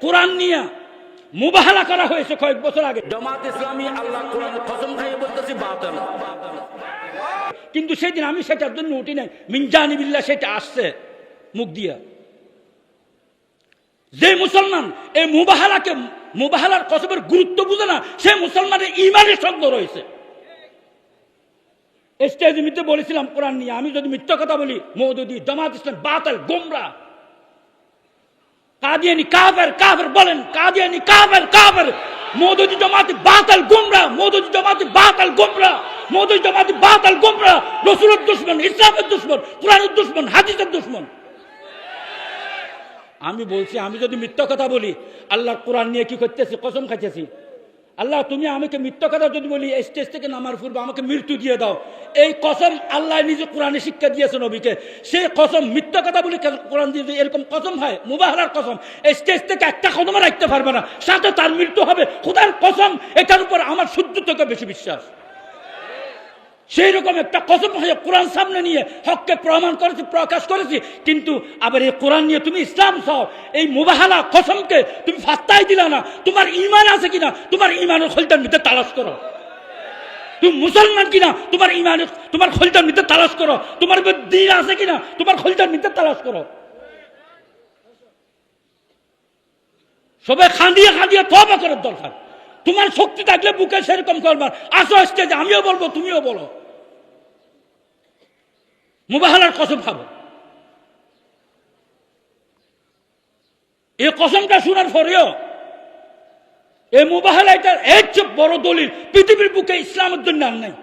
কোরআন নিয়ে মুবাহালা করা হয়েছে কয়েক বছর আগে। জামাত ইসলামী আল্লাহ কোরআনের কসম খাইয়ে বলতেছি বাতিল। কিন্তু সেদিন আমি সেটার জন্য উঠি নাই, মিনজানিবিল্লাহ সেটা আসছে মুখ দিয়া। যে মুসলমান এই মুবাহালার কসমের গুরুত্ব বুঝে না, সে মুসলমানের ইমানের সন্দেহ রয়েছে। স্টেজে মিথ্যে বলেছিলাম কোরআন নিয়ে, আমি যদি মিথ্যা কথা বলি মওদুদি, জামাত ইসলাম বাতিল, গোমরাহ। কাদিয়ানি কাফের, কাফের বলেন, কাদিয়ানি কাফের, কাফের। মওদুদি জামাত বাতিল, গোমরাহ। মওদুদি জামাত বাতিল, গোমরাহ। মওদুদি জামাত বাতিল, গোমরাহ। রাসূলের দুশমন, ইসলামের দুশমন, কোরআনের দুশমন, হাদিসের দুশমন। আমি বলছি, আমি যদি মিথ্যা কথা বলি, আল্লাহর কোরআন নিয়ে কি করতেছি, কসম খাইতেছি, আল্লাহ তুমি আমাকে মিথ্যা কথা যদি বলি স্টেজ থেকে নামার পূর্বে আমাকে মৃত্যু দিয়ে দাও, এই কসম আল্লাহ নিজে কোরআনে শিক্ষা দিয়েছে নবীকে। সেই কসম মিথ্যা কথা বলি কোরআন দিয়ে এরকম কসম হয়, মুবাহালার কসম, স্টেজ থেকে একটা কদমও রাখতে পারবে না, সাথে তার মৃত্যু হবে, খোদার কসম। এটার উপর আমার সূর্য থেকে বেশি বিশ্বাস। সেই রকম একটা কসম হয়ে কোরআন সামনে নিয়ে হককে প্রমাণ করেছি, প্রকাশ করেছি। কিন্তু আবার এই কোরআন নিয়ে তুমি ইসলাম চাও, এই মুবাহালা কসমকে তুমি ফাত্তাই দিলা না। তোমার ঈমান আছে কিনা, তোমার ঈমানের খোলতার ভিতরে তালাশ করো। তুমি মুসলমান কিনা, তোমার ঈমানের, তোমার খোলতার ভিতরে তালাশ করো। তোমার দ্বীন আছে কিনা, তোমার খোলতার ভিতরে তালাশ করো। সবাই খাঁদিয়ে খাঁদিয়ে তওবা করার দরকার। তোমার শক্তি থাকলে বুকে সেরকম করবার, আসো স্টেজে, আমিও বলবো, তুমিও বলো, মুবাহালার কসম খাবো। এই কসমটা শোনার পরেও এই মুবাহালা, এটার এর চেয়ে বড় দলিল পৃথিবীর বুকে ইসলামের জন্য আর নাই।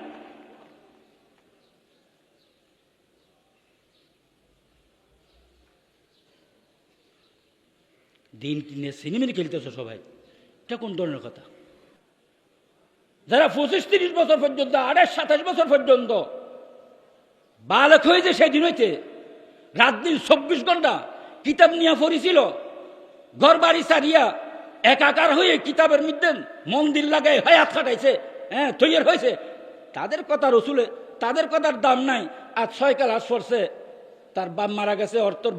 দিন কিনে সিনেমিনি খেলতেছে সবাই, এটা কোন ধরনের কথা? যারা 25-30 বছর পর্যন্ত, 28-27 বছর পর্যন্ত বালক হয়েছে, সেদিন হইতে রাত দিন 24 ঘন্টা কিতাব নিয়ে পড়েছিল, ঘর বাড়ি সারিয়া একাকার হয়ে কিতাবের মধ্যে মন্দির লাগাই হায়াত কাটাইছে, হ্যাঁ তৈরি হয়েছে, তাদের কথা রসুলে, তাদের কথার দাম নাই। আজ 6 ক্লাস পড়ছে, তার বাপ মারা গেছে, অর্থর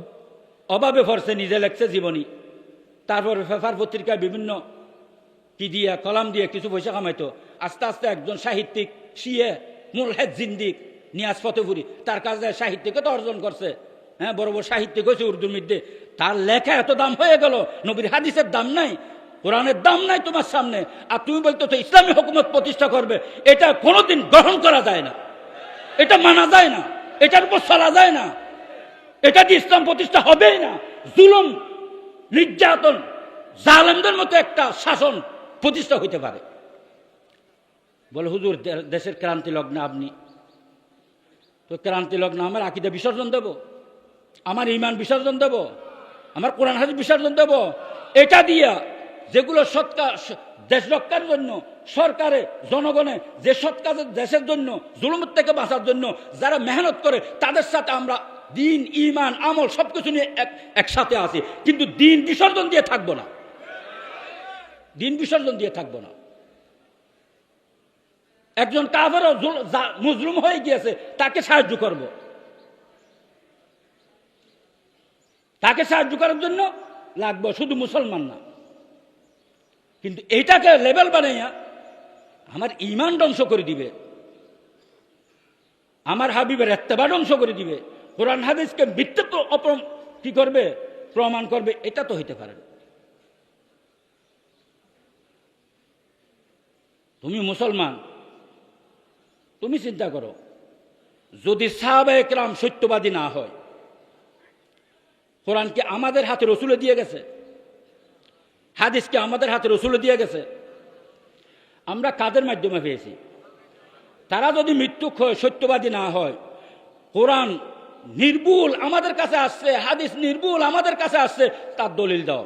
অভাবে পড়ছে, নিজে লেখছে জীবনী, তারপর পেপার পত্রিকায় বিভিন্ন কি দিয়ে কলাম দিয়ে কিছু পয়সা কামাইতো। আস্তে আস্তে একজন সাহিত্যিক, শিয়ে মুলহেদ জিন্দিক নিয়াজ ফতেপুরি, তার কাছে সাহিত্যিকতা অর্জন করছে, হ্যাঁ বড় বড় সাহিত্যিক হয়েছে উর্দুর মধ্যে। তার লেখা এত দাম হয়ে গেল, নবীর হাদিসের দাম নাই, কোরআনের দাম নাই তোমার সামনে, আর তুমি বলতো তো ইসলামী হুকুমত প্রতিষ্ঠা করবে। এটা কোনোদিন গ্রহণ করা যায় না, এটা মানা যায় না, এটার উপর চলা যায় না, এটা দিয়ে ইসলাম প্রতিষ্ঠা হবেই না। জুলুম, নির্যাতন, জালেমদের মতো একটা শাসন প্রতিষ্ঠা হইতে পারে। বলে হুজুর দেশের ক্রান্তি লগ্নে আপনি তো, ক্রান্তি লগ্ন আমার আকীদা বিসর্জন দেব, আমার ঈমান বিসর্জন দেব, আমার কোরআন হাদিস বিসর্জন দেব? এটা দিয়া যেগুলো সৎ কাজ, দেশ রক্ষার জন্য সরকারে জনগণে যে সৎ কাজের, দেশের জন্য জুলুমের থেকে বাঁচার জন্য যারা মেহনত করে, তাদের সাথে আমরা দিন, ঈমান, আমল সবকিছু নিয়ে একসাথে আছি, কিন্তু দিন বিসর্জন দিয়ে থাকবো না, দিন বিসর্জন দিয়ে থাকবো না। একজন কাফেরও মুজলুম হয়ে গিয়েছে, তাকে সাহায্য করব, তাকে সাহায্য করার জন্য লাগবে, শুধু মুসলমান না। কিন্তু এইটাকে লেভেল বানাইয়া আমার ঈমান ধ্বংস করে দিবে, আমার হাবিবের ইত্তেবা ধ্বংস করে দিবে, কোরআন হাদিসকে মিথ্যা কি করবে, প্রমাণ করবে, এটা তো হইতে পারে না। তুমি মুসলমান, তুমি চিন্তা করো, যদি সাহাবায়ে কেরাম সত্যবাদী না হয়, কোরআনকে আমাদের হাতে রসুলে দিয়ে গেছে, হাদিসকে আমাদের হাতে রসুলে দিয়ে গেছে, আমরা কাদের মাধ্যমে পেয়েছি? তারা যদি মৃত্যু সত্যবাদী না হয়, কোরআন নির্ভুল আমাদের কাছে আসছে, হাদিস নির্ভুল আমাদের কাছে আসছে, তার দলিল দাও।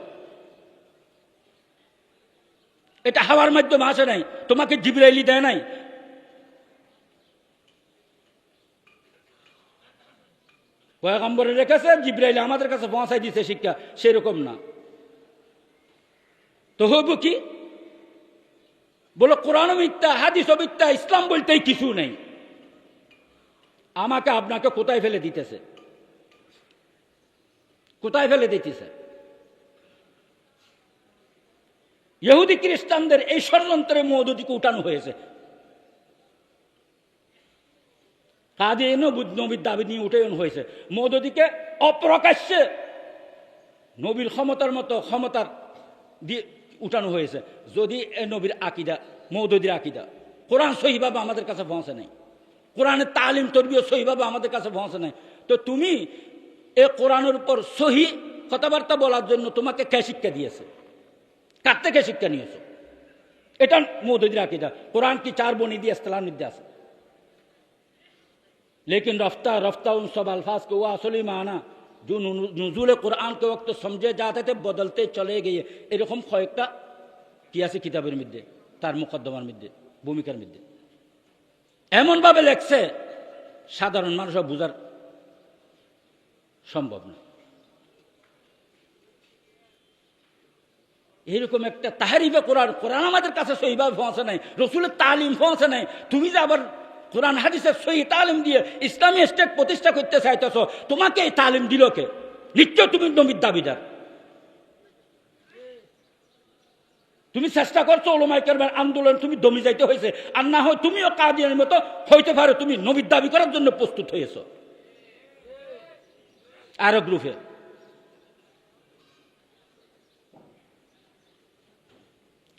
এটা হাওয়ার মাধ্যমে আসে নাই, তোমাকে জিবরাইল দেয় নাই। পয়গম্বরে রেখেছে, জিবরাইল আমাদের কাছে পৌঁছাই দিয়েছে শিক্ষা, সেরকম না। তো হইব কি? বলো কোরআন মিথ্যা, হাদিস মিথ্যা, ইসলাম বলতেই কিছু নেই। আমাকে আপনাকে কোথায় ফেলে দিতেছে, কোথায় ফেলে দিতেছে? ইহুদি খ্রিস্টানদের এই ষড়যন্ত্রে মওদুদীকে উঠানো হয়েছে। কাদিয়ানীয় নবীর দাবি নিয়ে উঠানো হয়েছে। মওদুদীকে অপ্রকাশ্যে নবীর ক্ষমতার মতো ক্ষমতার দিয়ে উঠানো হয়েছে। যদি এ নবীর আকিদা, মওদুদীর আকিদা কোরআন সহিভাবে আমাদের কাছে পৌঁছে নাই, কোরআনের তালিম তরবিয়ত সহিভাবে আমাদের কাছে পৌঁছে নাই, তো তুমি এ কোরআনের উপর সহি কথাবার্তা বলার জন্য তোমাকে কে শিক্ষা দিয়েছে? কার থেকে শিক্ষা নিয়েছো? এটা মওদুদীর আকিদা। কোরআন की 4 बुनियादी इस्तिलाह निर्देश, लेकिन रफ्ता रफ्ता उन सब अल्फाज को वो असली माना जो नुज़ूल कुरान के वक्त समझे जाते थे बदलते चले गए। এরকম কয়েকটা কি আছে কিতাবের মধ্যে, তার মুকদ্দমার মধ্যে, ভূমিকার মধ্যে এমনভাবে লেখছে সাধারণ মানুষও বোঝার সম্ভব না। এরকম একটা তাহরিফে কোরআন, কোরআন আমাদের কাছে সহিভাবে পৌঁছে নাই, রসুলের তালিম পৌঁছে নাই, তুমি যে আবার কোরআন হাদিসের সহি তালিম দিয়ে ইসলামী স্টেট প্রতিষ্ঠা করতে চাইতেছ, তোমাকে এই তালিম দিল কে? নিশ্চয় তুমি নবীর দাবিদার। তুমি চেষ্টা করছো উলামায়ে কেরামের আন্দোলন তুমি দমে যাইতে হয়েছে, আর না হয় তুমিও কাদিয়ানীর মতো হইতে পারো, তুমি নবীর দাবি করার জন্য প্রস্তুত হয়েছ আরো গ্রুপে।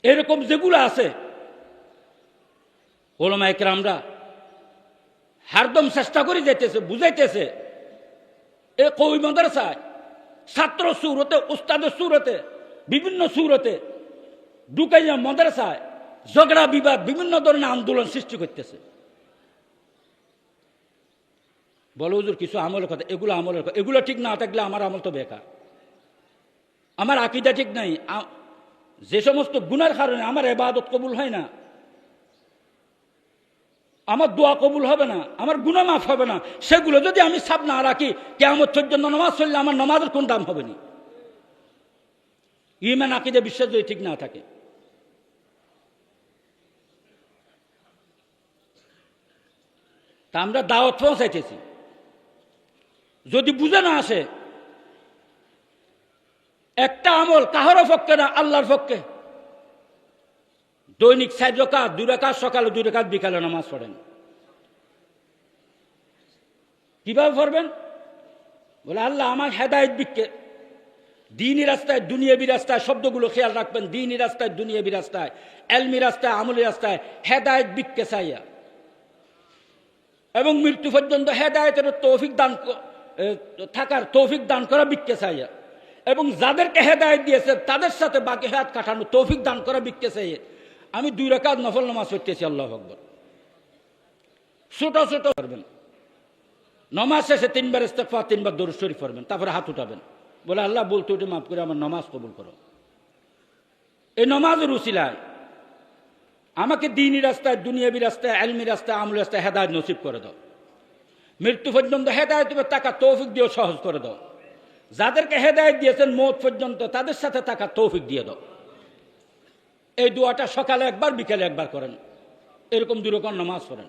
এরকম যেগুলো আছে উলামায়ে কেরামরা হরদম চেষ্টা করে যাইতেছে, বুঝাইতেছে এ কওমি মাদ্রাসায় ছাত্র সুরতে, উস্তাদের সুরতে, বিভিন্ন সুরতে ঢুকাইয়া মাদ্রাসায় ঝগড়া বিবাদ, বিভিন্ন ধরনের আন্দোলন সৃষ্টি করতেছে। বলো হুজুর কিছু আমলের কথা, এগুলো আমলের কথা, এগুলো ঠিক না থাকলে আমার আমল তো বেকার, আমার আকীদা ঠিক নাই, যে সমস্ত গুনার কারণে আমার ইবাদত কবুল হয় না, আমার দোয়া কবুল হবে না, আমার গুনাহ মাফ হবে না, সেগুলো যদি আমি সাব না রাখি, কিয়ামত পর্যন্ত নামাজ পড়লে আমার নামাজের কোন দাম হবে না? ঈমান আকীদা বিশ্বাস যদি ঠিক না থাকে। তা আমরা দাওয়াত পৌঁছাইতেছি, যদি বুঝে না আসে, একটা আমল কাহারও পক্ষে না, আল্লাহর পক্ষে। দৈনিক 4 রাকাত, 2 রাকাত সকালে, 2 রাকাত বিকালে নামাজ পড়েন। কিভাবে পড়বেন? বলে আল্লাহ আমার হেদায়েত বিকে, দ্বীনি রাস্তায় দুনিয়াবি রাস্তায়, শব্দগুলো খেয়াল রাখবেন, দ্বীনি রাস্তায় দুনিয়াবি রাস্তায়, এলমি রাস্তায় আমলি রাস্তায় হেদায়েত বিকে চাইয়া, এবং মৃত্যু পর্যন্ত হেদায়েতের তৌফিক দান থাকার তৌফিক দান করা বিকে চাইয়া, এবং যাদেরকে হেদায়েত দিয়েছে তাদের সাথে বাকি হায়াত কাটানো তৌফিক দান করা বিকে চাইয়া আমি 2 রাকাত নফল নামাজ পড়তেছি। আল্লাহু আকবার। ছোট ছোট করবেন, নামাজ শেষে 3 বার ইস্তিগফার, 3 বার দরুদ শরীফ পড়বেন, তারপরে হাত উঠাবেন, বলে আল্লাহ বলতে উঠে মাফ করে আমার নামাজ কবুল করো। এই নামাজের উসিলায় আমাকে দ্বীনি রাস্তায়, দুনিয়াবি রাস্তায়, ইলমি রাস্তায়, আমলি রাস্তায় হেদায়েত নসিব করে দাও। মৃত্যু পর্যন্ত হেদায়েতের টাকা তৌফিক দিও, সহজ করে দাও। যাদেরকে হেদায়েত দিয়েছেন মওত পর্যন্ত তাদের সাথে টাকা তৌফিক দিয়ে দাও। এই দোয়াটা সকালে একবার, বিকেলে একবার করেন, এরকম 2 রাকাত নামাজ পড়েন,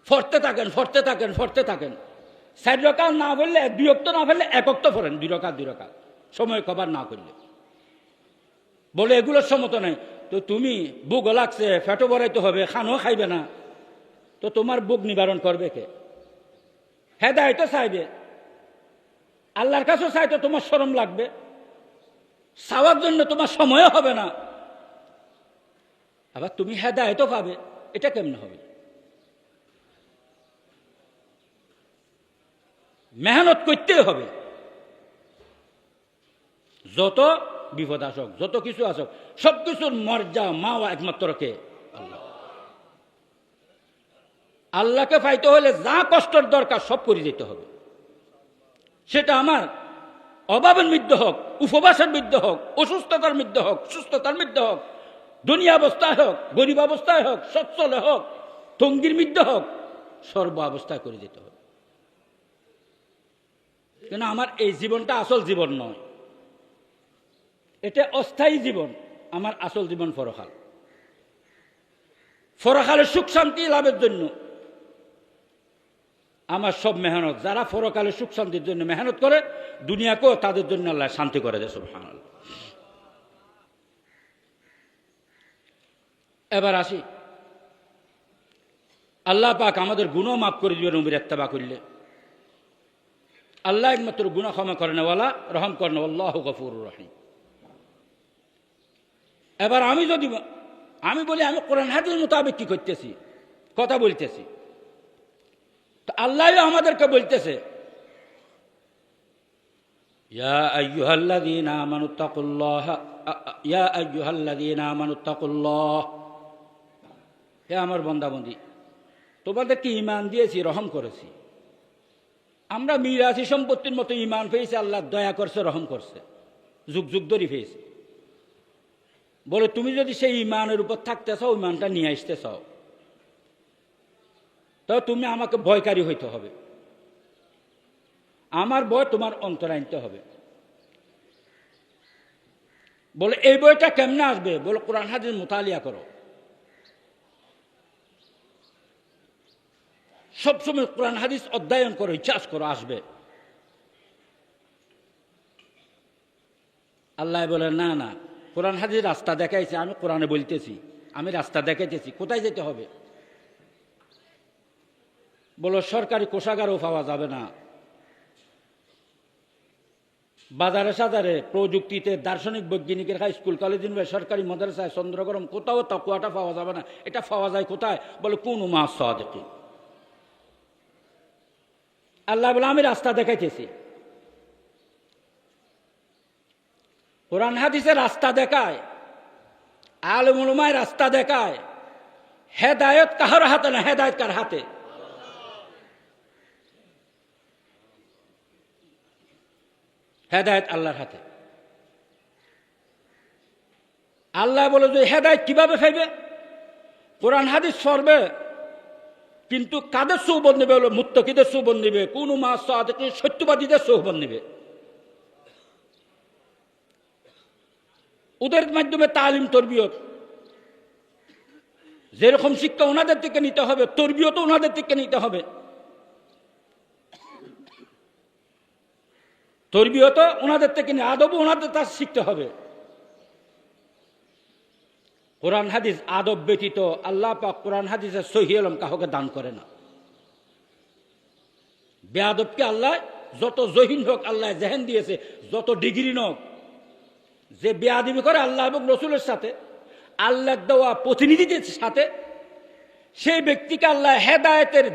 পড়তে থাকেন, পড়তে থাকেন, পড়তে থাকেন। 4 রাকাত না পড়লে, 2 ওয়াক্ত না পড়লে 1 ওয়াক্ত পড়েন, 2 রাকাত 2 রাকাত, সময় কভার না করলে। বলে এগুলোর সমত নাই, তো তুমি বুক লাগছে, ফেটো ভরাইতে হবে, খানও খাইবে না, তো তোমার বুক নিবারণ করবে কে? হেদায়েত চাইবে, আল্লাহর কাছেও চাইতে তোমার শরম লাগবে, চাওয়ার জন্য তোমার সময় হবে না, আবার তুমি হেদায়েতও পাবে, এটা কেমনে হবে? মেহনত করতে হবে। যত বিপদ আসুক, যত কিছু আসুক, সবকিছুর মর্যাদা মাওয়া একমাত্র কে? আল্লাহ। আল্লাহকে পাইতে হলে যা কষ্টের দরকার সব করে যেতে হবে। সেটা আমার অভাবের মধ্যে হোক, উপবাসের মধ্যে হোক, অসুস্থতার মধ্যে হোক, সুস্থতার মধ্যে হোক, দুনিয়া অবস্থায় হোক, গরিব অবস্থায় হোক, সচ্ছলে হোক, তঙ্গির মধ্যে হোক, সর্ব অবস্থায় করে যেতে হবে। কেন আমার এই জীবনটা আসল জীবন নয়, এটা অস্থায়ী জীবন। আমার আসল জীবন পরকাল। পরকালের সুখ শান্তি লাভের জন্য আমার সব মেহনত, যারা পরকালের সুখ শান্তির জন্য মেহনত করে, দুনিয়াকেও তাদের জন্য আল্লাহ শান্তি করে দেয়। সুবহানাল্লাহ। এবার আসি, আল্লাহ পাক আমাদের গুনাহ মাফ করে দিবে নবীর ইত্তেবা করলে। আল্লাহ একমাত্র গুনাহ ক্ষমা করেনওয়ালা, রহম করেন, আল্লাহু গফুরুর রহিম। এবার আমি বলি আমি কোরআন হাদিস মোতাবেক কি করতেছি, কথা বলতেছি, তো আল্লাহ আমাদেরকে বলতেছে ইয়া আইয়ুহাল্লাযীনা আমানুত্তাকুল্লাহ, ইয়া আইয়ুহাল্লাযীনা আমানুত্তাকুল্লাহ, হে আমার বান্দাবন্দী, তোমাদেরকে ঈমান দিয়েছি, রহম করেছি। আমরা মিরাসি সম্পত্তির মতো ঈমান পেয়েছি, আল্লাহ দয়া করছে, রহম করছে, যুগ যুগ ধরে পেয়েছি। বলে তুমি যদি সেই ঈমানের উপর থাকতে চাও, ঈমানটা নিয়ে আসতে চাও, তো তুমি আমাকে ভয়কারী হইতে হবে, আমার ভয় তোমার অন্তরে আনতে হবে। বলে এই বইটা কেমনে আসবে? বলে কোরআন হাদিস মুতালিয়া করো, সবসময় কোরআন হাদিস অধ্যয়ন করো, ইতিহাস করো, আসবে। আল্লাহ বলে না না, কোরআন হাদিস রাস্তা দেখাইছে, আমি কোরআনে বলতেছি, আমি রাস্তা দেখাইতেছি, কোথায় যেতে হবে? বলো সরকারি কোষাগারও পাওয়া যাবে না, বাজারে সাজারে প্রযুক্তিতে দার্শনিক বৈজ্ঞানিকের হাই স্কুল কলেজ ইউনিভার্সিটি সরকারি মাদ্রাসায় চন্দ্রগরম কোথাও তাকুয়াটা পাওয়া যাবে না। এটা পাওয়া যায় কোথায়? বলে কোন মা সাদিকি। আল্লাহ বলে আমি রাস্তা দেখাইতেছি। কোরআন হাদিসে রাস্তা দেখায়, আলেম উলামায়ে রাস্তা দেখায়। হেদায়েত কাহার হাতে না, হেদায়েত কার হাতে? হেদায়েত আল্লাহর হাতে। আল্লাহ বলে যে হেদায়েত কিভাবে পাইবে? কোরআন হাদিস পড়বে, কিন্তু কাদের সৌবত নেবে? হলো মুত্তাকিদের সৌবত নেবে, কোন মা সাদিকিন, সত্যবাদীদের সৌবত নেবে। ওদের মাধ্যমে তালিম তরবিয়ত, যেরকম শিক্ষা ওনাদের থেকে নিতে হবে, তরবিয়ত ওনাদের থেকে নিতে হবে। তরবিয়ত ওনাদের থেকে নিয়ে, আদবও ওনাদের তা শিখতে হবে। কোরআন হাদিস আদব ব্যতীত আল্লাহ পাক কোরআন হাদিসের সহিহ ইলম কাউকে দান করে না। বেয়াদবকে আল্লাহ যত জহিন হোক, আল্লাহ জেহেন দিয়েছে, যত ডিগ্রি নোক, যে বেয়াদবি করে আল্লাহ এবং রসুলের সাথে, আল্লাহ দেওয়া প্রতিনিধিদের সাথে, সেই ব্যক্তিকে আল্লাহ হেদায়েতের,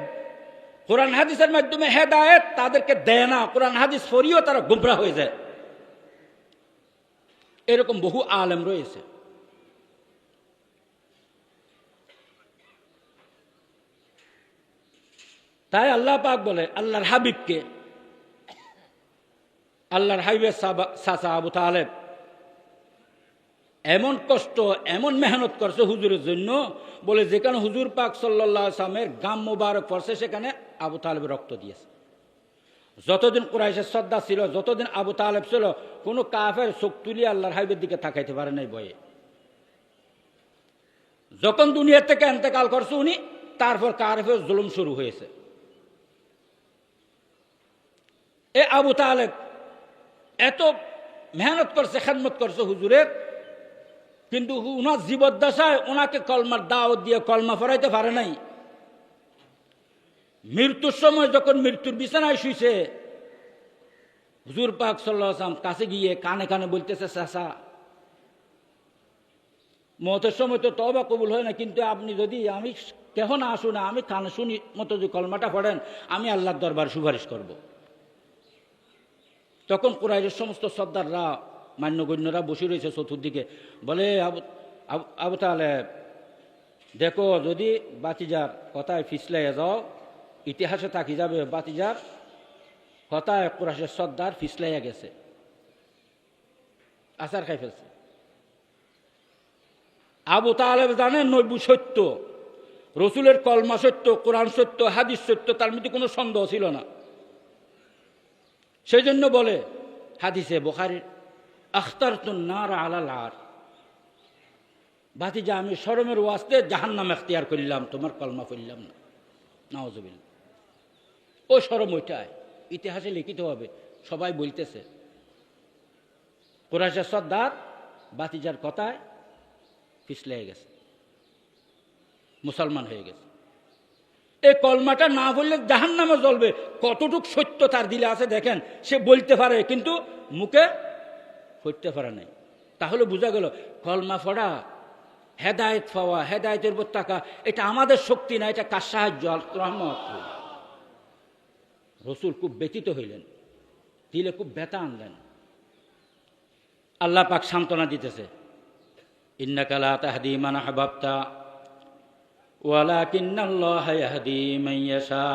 কোরআন হাদিসের মাধ্যমে হেদায়েত তাদেরকে দেয় না। কোরআন হাদিস পড়িও তারা গুমরাহ হয়ে যায়। এরকম বহু আলেম রয়েছে। তাই আল্লাহ পাক বলে আল্লাহর হাবিবকে, আল্লাহর হাবিবের চাচা আবু তালেব এমন কষ্ট, এমন মেহনত করছে হুজুরের জন্য, বলে যেখানে হুজুর পাক সাল্লাল্লাহু আলাইহি ওয়াসাল্লামের গাম মুবারক পড়ছে, সেখানে আবু তালেবের রক্ত দিয়েছে। যতদিন কুরাইশের শ্রদ্ধা ছিল, যতদিন আবু তালেব ছিল, কোনো কাফের চোখ তুলি আল্লাহর হাবিবের দিকে তাকাইতে পারে নাই ভয়ে। যখন দুনিয়া থেকে ইন্তেকাল করছে উনি, তারপর কাফের জুলুম শুরু হয়েছে। এ আবু তালেব এত মেহনত করছে, খেদমত করছে হুজুরের, কিন্তু উনার জীবদ্দশায় ওনাকে কলমার দাওয়াত দিয়ে কলমা পড়াইতে পারে নাই। মৃত্যুর সময় যখন মৃত্যুর বিছানায় শুইছে, হুজুর পাক সাল্লাল্লাহু আলাইহি ওয়াসাল্লাম কাছে গিয়ে কানে কানে বলতেছে, চাচা মতের সময় তো তওবা কবুল হয় না, কিন্তু আপনি যদি, আমি কেহ না আসুন, আমি কানে শুনি মতো যদি কলমাটা পড়েন, আমি আল্লাহর দরবার সুপারিশ করব। তখন কুরাইশের সমস্ত সর্দাররা, মান্যগণ্যরা বসে রয়েছে চতুর্দিকে। বলে আবু তালেব দেখো, যদি বাতিজার কথায় ফিসলাইয়া যাও, ইতিহাসে থাকি যাবে বাতিজার কথায় কুরাইশের সর্দার ফিসলাইয়া গেছে, আচার খাই ফেলছে। আবু তালেব জানেন নবী সত্য, রসুলের কলমা সত্য, কোরআন সত্য, হাদিস সত্য, তার মধ্যে কোনো সন্দেহ ছিল না। সেই জন্য বলে হাদিসে বুখারীর, আখতারতুন নার আলাল আর, ভাতিজা আমি শরমের ওয়াস্তে জাহান্নাম এখতিয়ার করলাম, তোমার কলমা পড়লাম না। নাউজুবিল্লাহ। ও শরম ওইটায় ইতিহাসে লিখিত হবে, সবাই বলতেছে কুরাইশের সর্দার ভাতিজার কথায় পিছলে গেছে। মুসলমান হয়ে গেছে। এই কলমাটা না বললে জাহান্নামে জ্বলবে, কতটুক সত্য তার দিলে আছে দেখেন। সে বলতে পারে কিন্তু মুখে করতে পারে নাই। তাহলে বোঝা গেল কলমা পড়া, হেদায়েত পাওয়া, হেদায়েতের উপর টাকা, এটা আমাদের শক্তি না, এটা কার সাহায্য? রহমত। রসুল খুব ব্যথিত হইলেন, দিলে খুব ব্যথা আনলেন। আল্লাহ পাক সান্ত্বনা দিতেছে, ইন্নাকা লা তাহদি মান আহবাবতা ওয়ালাকিন্নাল্লাহা ইয়াহদি মান ইয়াশা।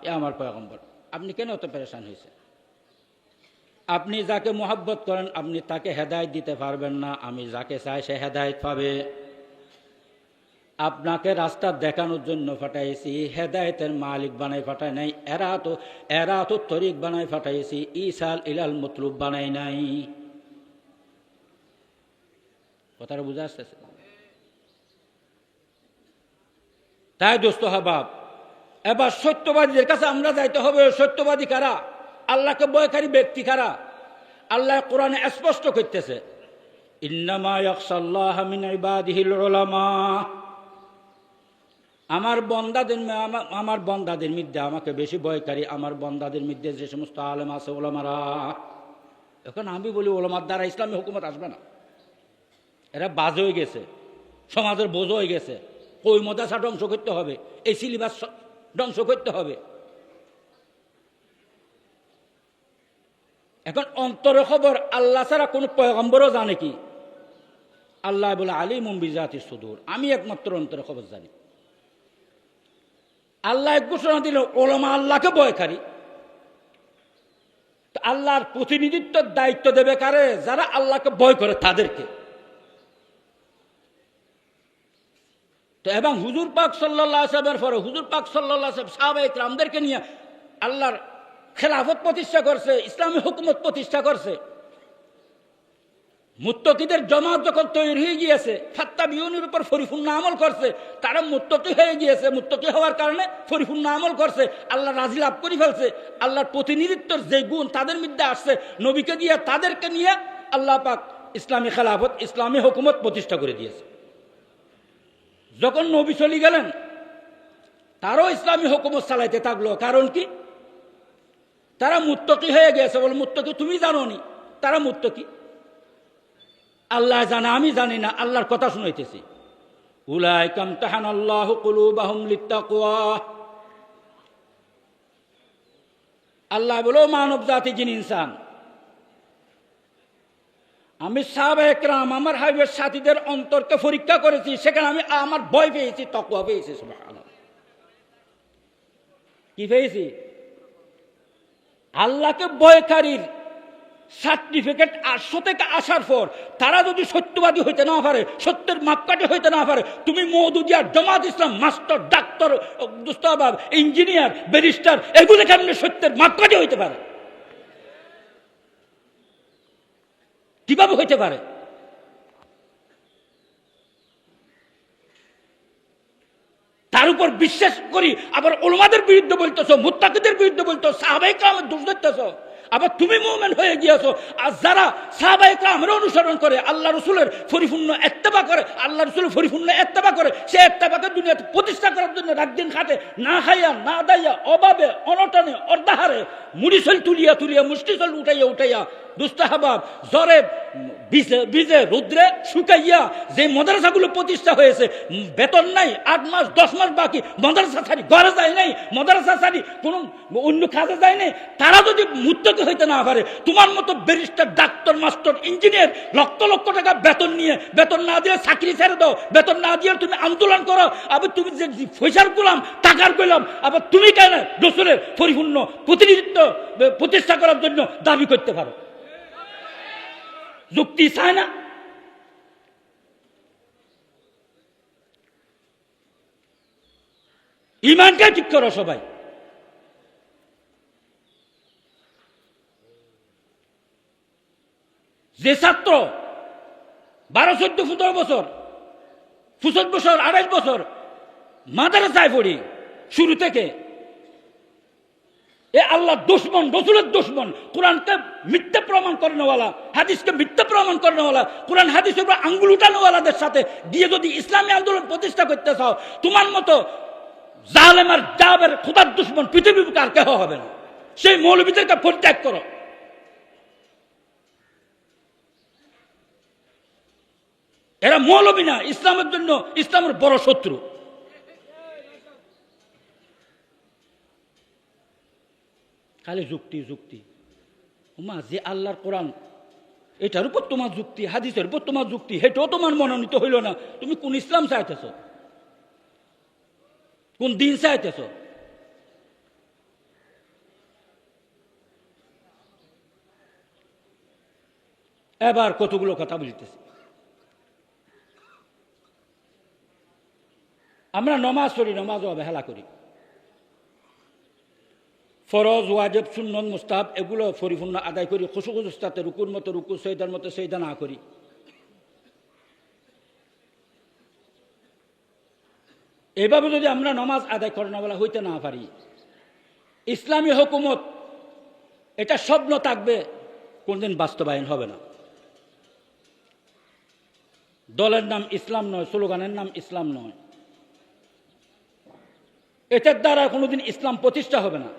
এ আমার পয়গম্বর, আপনি কেন এত পেরেশান হয়েছে? আপনি যাকে মোহাব্বত করেন আপনি তাকে হেদায়েত দিতে পারবেন না, আমি যাকে চাই সে হেদায়েত পাবে। আপনাকে রাস্তা দেখানোর জন্য পাঠাইছি, হেদায়েতের মালিক বানাই পাঠাই নাই। এরা তো তরিক বানাই পাঠাইছি, ইসাল ইলাল মতলুব বানাই নাই। কথাটা বুঝা আসতেছে? তাই দোস্ত হাবাব, এবার সত্যবাদীদের কাছে আমরা যাইতে হবে। সত্যবাদী কারা? আল্লাহকে ভয়কারী ব্যক্তি কারা? আল্লাহ কোরআনে স্পষ্ট করতেছে, ইন্নামা ইয়াখশাল্লাহা মিন ইবাদিহিল উলামা। আমার বন্দাদের মধ্যে আমাকে বেশি ভয়কারী, আমার বন্দাদের মধ্যে যে সমস্ত আলেম আছে, ওলামারা। এখন আমি বলি ওলামার দ্বারা ইসলামী হুকুমত আসবে না। এরা বাজ হয়ে গেছে, সমাজের বোঝ হয়ে গেছে। ওই মাদ্রাসা ধ্বংস করতে হবে, এই সিলেবাস ধ্বংস করতে হবে। এখন অন্তরে খবর আল্লাহ ছাড়া কোন পয়গম্বরও জানে কি? আল্লাহ বলে আলিমুম বিজাতিস সুদূর, আমি একমাত্র অন্তরে খবর জানি। আল্লাহ এক ঘোষণা দিল, ওলামা আল্লাহকে ভয়কারী। তো আল্লাহর প্রতিনিধিত্বের দায়িত্ব দেবে কারে? যারা আল্লাহকে ভয় করে তাদেরকে। তো এবং হুজুর পাক সাল্লাল্লাহু আলাইহি ওয়াসাল্লামের পরে হুজুর পাক সাল্লাল্লাহু আলাইহি ওয়াসাল্লাম সাহাবায়ে কিরামদেরকে নিয়ে আল্লাহর খেলাফত প্রতিষ্ঠা করছে, ইসলামী হুকুমত প্রতিষ্ঠা করছে। মুত্তাকিদের জমাত যখন তৈরি হয়ে গিয়েছে, ফাত্তাবিউনের উপর পরিপূর্ণ আমল করছে, তারা মুত্তাকি হয়ে গিয়েছে। মুত্তাকি হওয়ার কারণে পরিপূর্ণ আমল করছে, আল্লাহ রাজি লাভ করে ফেলছে। আল্লাহর প্রতিনিধিত্বের যে গুণ তাদের মধ্যে আসছে, নবীকে দিয়ে তাদেরকে নিয়ে আল্লাহ পাক ইসলামী খেলাফত, ইসলামী হুকুমত প্রতিষ্ঠা করে দিয়েছে। যখন নবী চলে গেলেন, তারাও ইসলামী হুকুমত চালাইতে থাকলো। কারণ কি? তারা মুত্তাকি হয়ে গেছে। বলে মুত্তাকি তুমি জানো নি? তারা মুত্তাকি। আল্লাহ জানে, আমি জানি না, আল্লাহর কথা শুনাইতেছি। উলাইকা ইমতাহানাল্লাহু কুলুবাহুম লিত্তাকওয়া। আল্লাহ বলো মানব জাতি, জিন ইনসান, আমি সাহাবায়ে কেরাম, আমার হাবিবের সাথীদের অন্তরকে পরীক্ষা করেছি, সেখানে আমি আমার ভয় পেয়েছি, তাকওয়া পেয়েছি। সুবহানাল্লাহ। কি পেয়েছি? আল্লাহকে ভয়কারীর সার্টিফিকেট 800 থেকে আসার পর তারা যদি সত্যবাদী হইতে না পারে, সত্যের মাপকাঠি হইতে না পারে, তুমি মওদুদিয়া, জামাত ইসলাম, মাস্টার, ডাক্তার, দুস্তাবাব, ইঞ্জিনিয়ার, ব্যারিস্টার, এগুলো কেমনে সত্যের মাপকাঠি হইতে পারে? কিভাবে হইতে পারে? তার উপর বিশ্বাস করি, আবার উলামাদের বিরুদ্ধে বলতেছো, মুত্তাকিদের বিরুদ্ধে বলতেছো, সাহাবায়ে কেরামের দোষ ধরতেছো। আবার তুমি মুমিন হয়ে গিয়েছো। আর যারা সাহাবায়ে কেরামের অনুসরণ করে, আল্লাহ রসুলের পরিপূর্ণ ইত্তেবা করে, আল্লাহ রসুলের পরিপূর্ণ ইত্তেবা করে, সে ইত্তেবাকে দুনিয়াতে প্রতিষ্ঠা করার জন্য রাত দিন খাটে, না খাইয়া না দাইয়া, অভাবে, অনটনে, অর্ধাহারে, মুড়িসল তুলিয়া তুলিয়া, মুষ্টিসল উঠাইয়া উঠাইয়া, দুস্তাহাবাব, জ্বরে, বীজে, রুদ্রে শুকাইয়া যে মাদ্রাসাগুলো প্রতিষ্ঠা হয়েছে, বেতন নাই, 8 মাস 10 মাস বাকি, মাদ্রাসা ছাড়ি ঘরে যায় নাই, মাদ্রাসা ছাড়ি কোনো অন্য কাজে যায় নাই, তারা যদি মুত্তাকি হইতে না পারে, তোমার মতো barrister, doctor, master, engineer lakh lakh টাকা বেতন নিয়ে, বেতন না দিয়ে চাকরি ছেড়ে দাও, বেতন না দিয়ে তুমি আন্দোলন করো, আবার তুমি যে পয়সার গোলাম, টাকার গোলাম, আবার তুমি কেন রসুলের পরিপূর্ণ প্রতিনিধিত্ব প্রতিষ্ঠা করার জন্য দাবি করতে পারো? যুক্তি চায় না? ইমানকে ঠিক করো সবাই। যে ছাত্র 12, 14, 15 বছর, 25 বছর, 28 বছর মাদ্রাসায় পড়ি শুরু থেকে, এ আল্লাহ দুশ্মন, রসুলের দুশ্মন, কোরআনকে মিথ্যা প্রমাণ করেনওয়ালা, হাদিসকে মিথ্যা প্রমাণ করেনওয়ালা, কোরআন হাদিসের উপর আঙ্গুল উঠানোওয়ালাদের সাথে দিয়ে যদি ইসলামী আন্দোলন প্রতিষ্ঠা করতে চাও, তোমার মতো জালেম আর জাবের খোদার দুশ্মন পৃথিবীর বুকে আর কেহ হবে না। সেই মৌলবীদেরকে পরিত্যাগ করো। এরা মৌলবী না, ইসলামের জন্য ইসলামের বড় শত্রু। খালি যুক্তি যুক্তি। মা যে আল্লাহর কোরআন এটার উপর তোমার যুক্তি, হাদিসের উপর তোমার যুক্তি, হেটাও তোমার মনোনীত হইল না, তুমি কোন ইসলাম চাইতেছ, কোন দিন চাইতেছ? এবার কতগুলো কথা বলতেছি। আমরা নমাজ পড়ি, নমাজও অবহেলা করি। ফরজ, ওয়াজিব, সুন্নত, মুস্তাহাব এগুলো পরিপূর্ণ আদায় করি, খুশু খুশুস্তাতে রুকুর মতো রুকু, সৈদার মতো সৈদা না করি। এভাবে যদি আমরা নমাজ আদায় করানো বলা হইতে না পারি, ইসলামী হুকুমত এটা স্বপ্ন থাকবে, কোনদিন বাস্তবায়ন হবে না। দলের নাম ইসলাম নয়, স্লোগানের নাম ইসলাম নয়, এটার দ্বারা কোনোদিন ইসলাম প্রতিষ্ঠা হবে না,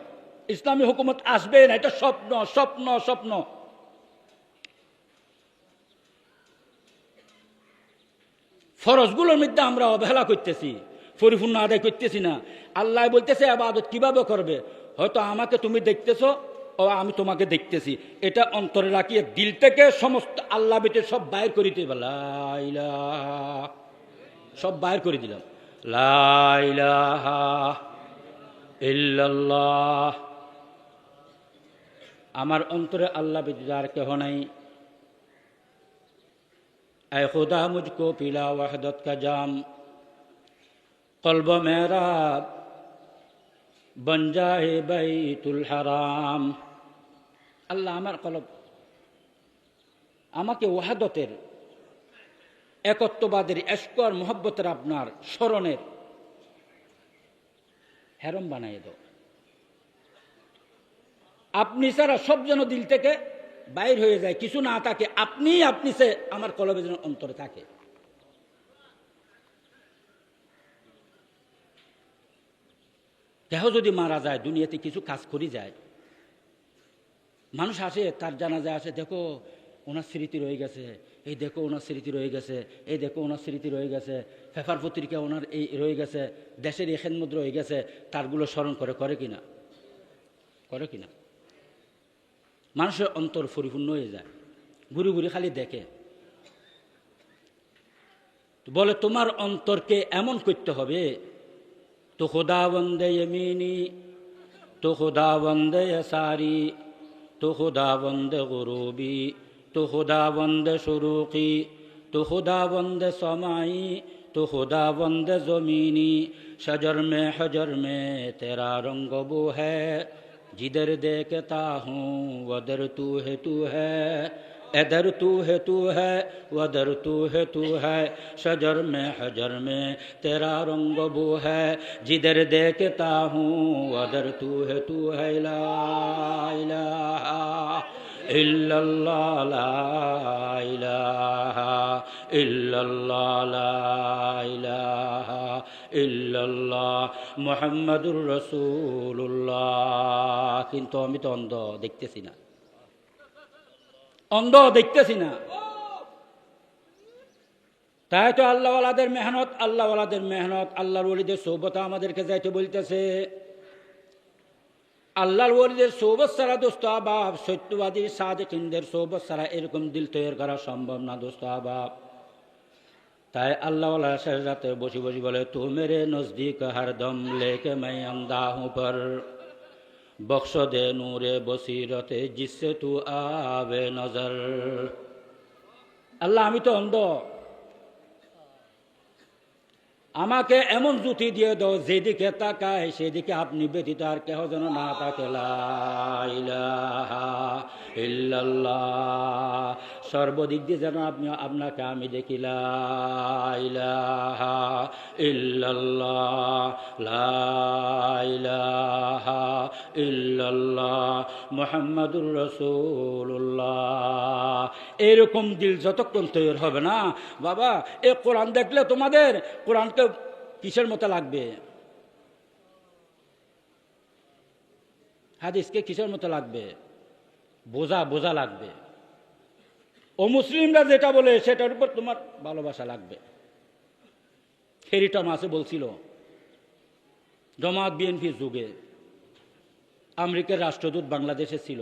ইসলামী হুকুমত আসবে না। এটা স্বপ্ন স্বপ্ন স্বপ্ন। ফরজগুলোর মধ্যে আমরা অবহেলা করতেছি, পরিপূর্ণ আদায় করতেছি না। আল্লাহ বলতেছে ইবাদত কিভাবে করবে? হয়তো আমাকে তুমি দেখতেছো ও আমি তোমাকে দেখতেছি, এটা অন্তরে রাখিয়ে দিল থেকে সমস্ত আল্লাহ বেটে সব বাইর করে দিতে, সব বাইর করে দিলাম। লা ইলাহা ইল্লাল্লাহ। আমার অন্তরে আল্লাহ ব্যতীত আর কেহ নাই। ऐ खुदा मुझको पिला वहदत का जाम, कल्ब मेरा बन जाए बैतुल हराम। আল্লাহ আমার কলব, আমাকে ওয়াহাদতের, একত্ববাদের, এশক আর মোহব্বতের, আপনার স্মরণের হেরম বানাই দাও। আপনি ছাড়া সব যেন দিল থেকে বাইর হয়ে যায়, কিছু না থাকে, আপনি আপনি সে আমার কলবে যেন অন্তরে থাকে। দেহ যদি মারা যায়, দুনিয়াতে কিছু কাজ করি যায়, মানুষ আসে, তার জানাজায় আসে, দেখো ওনার স্মৃতি রয়ে গেছে, এই দেখো ওনার স্মৃতি রয়ে গেছে, এই দেখো ওনার স্মৃতি রয়ে গেছে, পেপার পত্রিকা ওনার এই রয়ে গেছে, দেশের এই খেদমত রয়ে গেছে, তারগুলো স্মরণ করে কিনা? করে কিনা? মানুষের অন্তর পরিপূর্ণ হয়ে যায়, ঘুরে ঘুরে খালি দেখে। বলে তোমার অন্তরকে এমন করতে হবে, তো খোদা বন্দে ইমিনি, তো খোদা বন্দে সারি, তো খোদা বন্দে গুরুবি, তো খোদা বন্দে শুরুকি, তো খোদা বন্দে समाई, तो खुदा बंद ज़मीनी, शजर में हजर में तेरा रंग वो है, जिधर देखता हूँ वदर तू है, इधर तू है वदर तू है, शजर में हजर में तेरा रंग वो है, जिधर देखता हूँ वदर तू है। ला इलाहा इल्लल्लाह, ला इलाहा इल्लल्लाह, ला इलाहा इल्लल्लाह मुहम्मदुर রাসূলুল্লাহ। কিন্তু আমি তো অন্ধ, দেখতেছি না, অন্ধ দেখতেছি না। তাই তো আল্লাহওয়ালাদের মেহনত, আল্লাহওয়ালাদের মেহনত, আল্লাহর ওলিদের সোহবত আমাদেরকে যাইতে বলতেছে। আল্লাহর ওলিদের সোহবত ছাড়া দোস্ত আবাব, সত্যবাদী সাদিকিনদের সোহবত ছাড়া এরকম দিল তৈরি করা সম্ভব না দোস্ত আবাব। তাই আল্লাহওয়ালা শেষ রাতে বসে বসে বলে, তু মেরে নজদীক হরদম লেকে मैं अंधा हूं पर, बख्श दे नूरे बसीरते जिससे तू आवे नजर। আল্লাহ আমি তো অন্ধ, আমাকে এমন জ্যোতি দিয়ে দাও যেদিকে তাকায় সেদিকে আপনি ব্যতীত আর কেহ যেন না থাকে। লা ইলাহা ইল্লাল্লাহ সর্বদিক দিয়ে যেন আপনি আপনাকে আমি দেখি লা ইলাহা ইল্লাল্লাহ লা ইলাহা ইল্লাল্লাহ মুহাম্মাদুর রাসূলুল্লাহ। এরকম দিল যতক্ষণ তৈরি হবে না বাবা, এ কোরআন দেখলে তোমাদের কোরআনকে কিসের মতো লাগবে, হাদিসকে কিসের মতো লাগবে, বোঝা বোঝা লাগবে। ও মুসলিমরা যেটা বলে সেটার উপর তোমার ভালোবাসা লাগবে। হেরিটা মাসে বলছিল জামাত বিএনপির যুগে আমেরিকার রাষ্ট্রদূত বাংলাদেশে ছিল,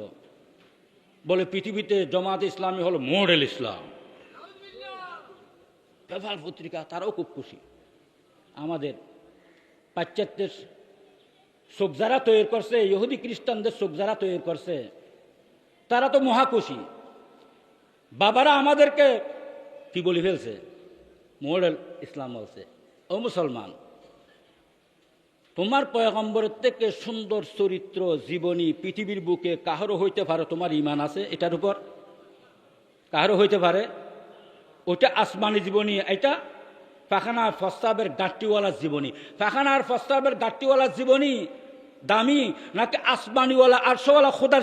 বলে পৃথিবীতে জামাত ইসলামী হলো মডেল ইসলাম। পেপার পত্রিকা তারাও খুব খুশি। আমাদের পাশ্চাত্যের শোক যারা তৈরি করছে, ইহুদি খ্রিস্টানদের শোক যারা তৈরি করছে, তারা তো মহাখুশি। বাবারা আমাদেরকে কি বলে ফেলছে, মডেল ইসলাম বলছে। ও মুসলমান, তোমার পয়গম্বরের থেকে সুন্দর চরিত্র জীবনী পৃথিবীর বুকে কাহারও হইতে পারে? তোমার ইমান আছে এটার উপর? কাহারও হইতে পারে? ওটা আসমানি জীবনী, এটা পাখানার ফস্তাবের গাট্টিওয়ালার জীবনী। পাখানার ফস্তাবের গাট্টিওয়ালার জীবনী দামি নাকি আসমানিওয়ালা আরশওয়ালা খোদার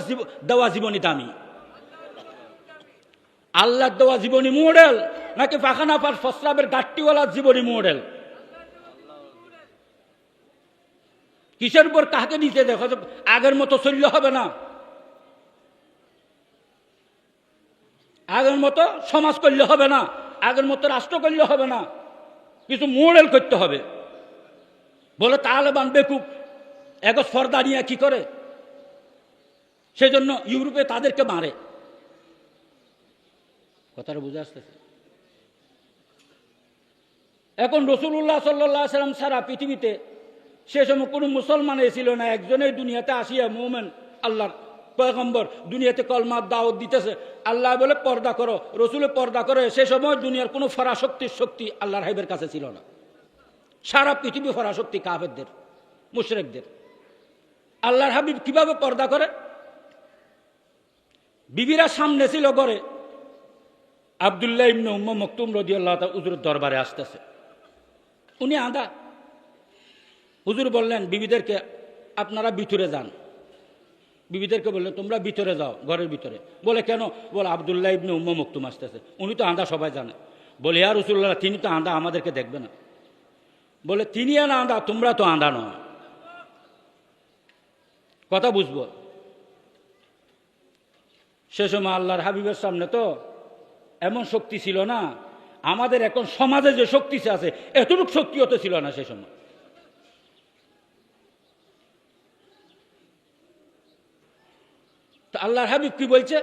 দেওয়া জীবনী দামি? আল্লাহর দেওয়া জীবনী মডেল নাকি পাখানা ফস্তাবের গাট্টিওয়ালার জীবনী মডেল? কিসের উপর কাকে দিতে? দেখো, আগের মতো চললে হবে না, আগের মতো সমাজ করলে হবে না, আগের মতো রাষ্ট্র করলে হবে না, কিছু মডেল করতে হবে। বলে তালেবান বেকুব এক ফর্দা নিয়ে কি করে, সেই জন্য ইউরোপে তাদেরকে মারে। কথাটা বুঝে আসতেছে? এখন রাসূলুল্লাহ সাল্লাল্লাহু আলাইহি ওয়াসাল্লাম সারা পৃথিবীতে সে সময় কোনো মুসলমানই ছিল না। একজনের দুনিয়াতে আসিয়া মুমিন আল্লাহর পয়গম্বর দুনিয়াতে কলমার দাওয়াত দিতেছে। আল্লাহ বলে পর্দা করো, রসুলে পর্দা করে। সে সময় দুনিয়ার কোনো ফরাশক্তির শক্তি আল্লাহর হাবিবের কাছে ছিল না। সারা পৃথিবী ফরাশক্তি কাফেরদের, মুশরিকদের। আল্লাহর হাবিব কিভাবে পর্দা করে? বিবিরা সামনে ছিল ঘরে, আব্দুল্লাহ ইবনে উম্মে মাকতুম রাদিয়াল্লাহু তাআলা হুজুরের দরবারে আসতেছে। উনি আঁধা। হুজুর বললেন বিবিদেরকে আপনারা ভিতরে যান। বিবিদেরকে বললেন তোমরা ভিতরে যাও, ঘরের ভিতরে। বলে কেন? বলে আব্দুল্লাহ ইবনে উম্মে মাকতুম আসতেছে। উনি তো আঁধা, সবাই জানে। বলে ইয়া রাসূলুল্লাহ, তিনি তো আঁধা, আমাদেরকে দেখবে না। বলে তিনি না আঁধা, তোমরা তো আঁধা নয়। কথা বুঝবো? সে সময় আল্লাহর হাবিবের সামনে তো এমন শক্তি ছিল না। আমাদের এখন সমাজে যে শক্তি আছে এতটুকু শক্তিও তো ছিল না সে সময়। তো আল্লাহর হাবিব কি বলছে?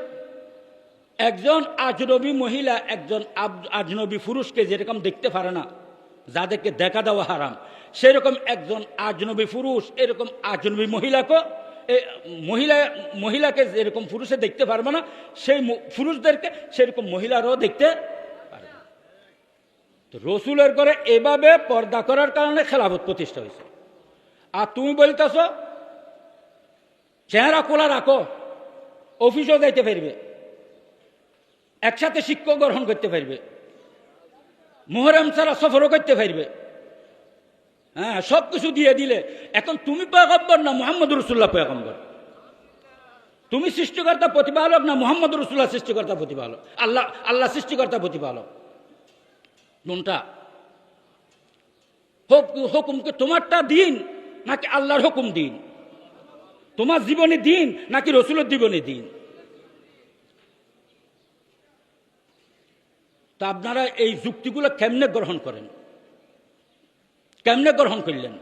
একজন আজনবী মহিলা একজন আজনবী পুরুষকে যেরকম দেখতে পারে না, যাদেরকে দেখা দেওয়া হারাম, সেরকম একজন আজনবী পুরুষ এরকম আজনবী মহিলাকে যেরকম পুরুষে দেখতে পারবে না, সেই পুরুষদেরকে সেরকম মহিলারাও দেখতে পারবে না। তো রসুলের ঘরে এভাবে পর্দা করার কারণে খেলাফত প্রতিষ্ঠা হয়েছে। আর তুমি বলতেছ চেহারা খোলা রাখো, অফিসও যাইতে পারবে, একসাথে শিক্ষক গ্রহণ করতে পারবে, মুহররম ছাড়া সফরও করতে পারবে। হ্যাঁ, সব কিছু দিয়ে দিলে। এখন তুমি পয়গম্বর না মুহাম্মদ রাসূলুল্লাহ পয়গম্বর? তুমি সৃষ্টিকর্তা প্রতিপালক না মুহাম্মদ রাসূলুল্লাহ সৃষ্টিকর্তা প্রতিপালক? আল্লাহ সৃষ্টিকর্তা প্রতিপালক কোনটা? হুকুম কি তোমারটা দিন নাকি আল্লাহর হুকুম দিন? তোমার জীবনে দিন নাকি রসুলের জীবনে দিন? তা আপনারা এই যুক্তিগুলো কেমনে গ্রহণ করেন? কেমনে গ্রহণ করলেন?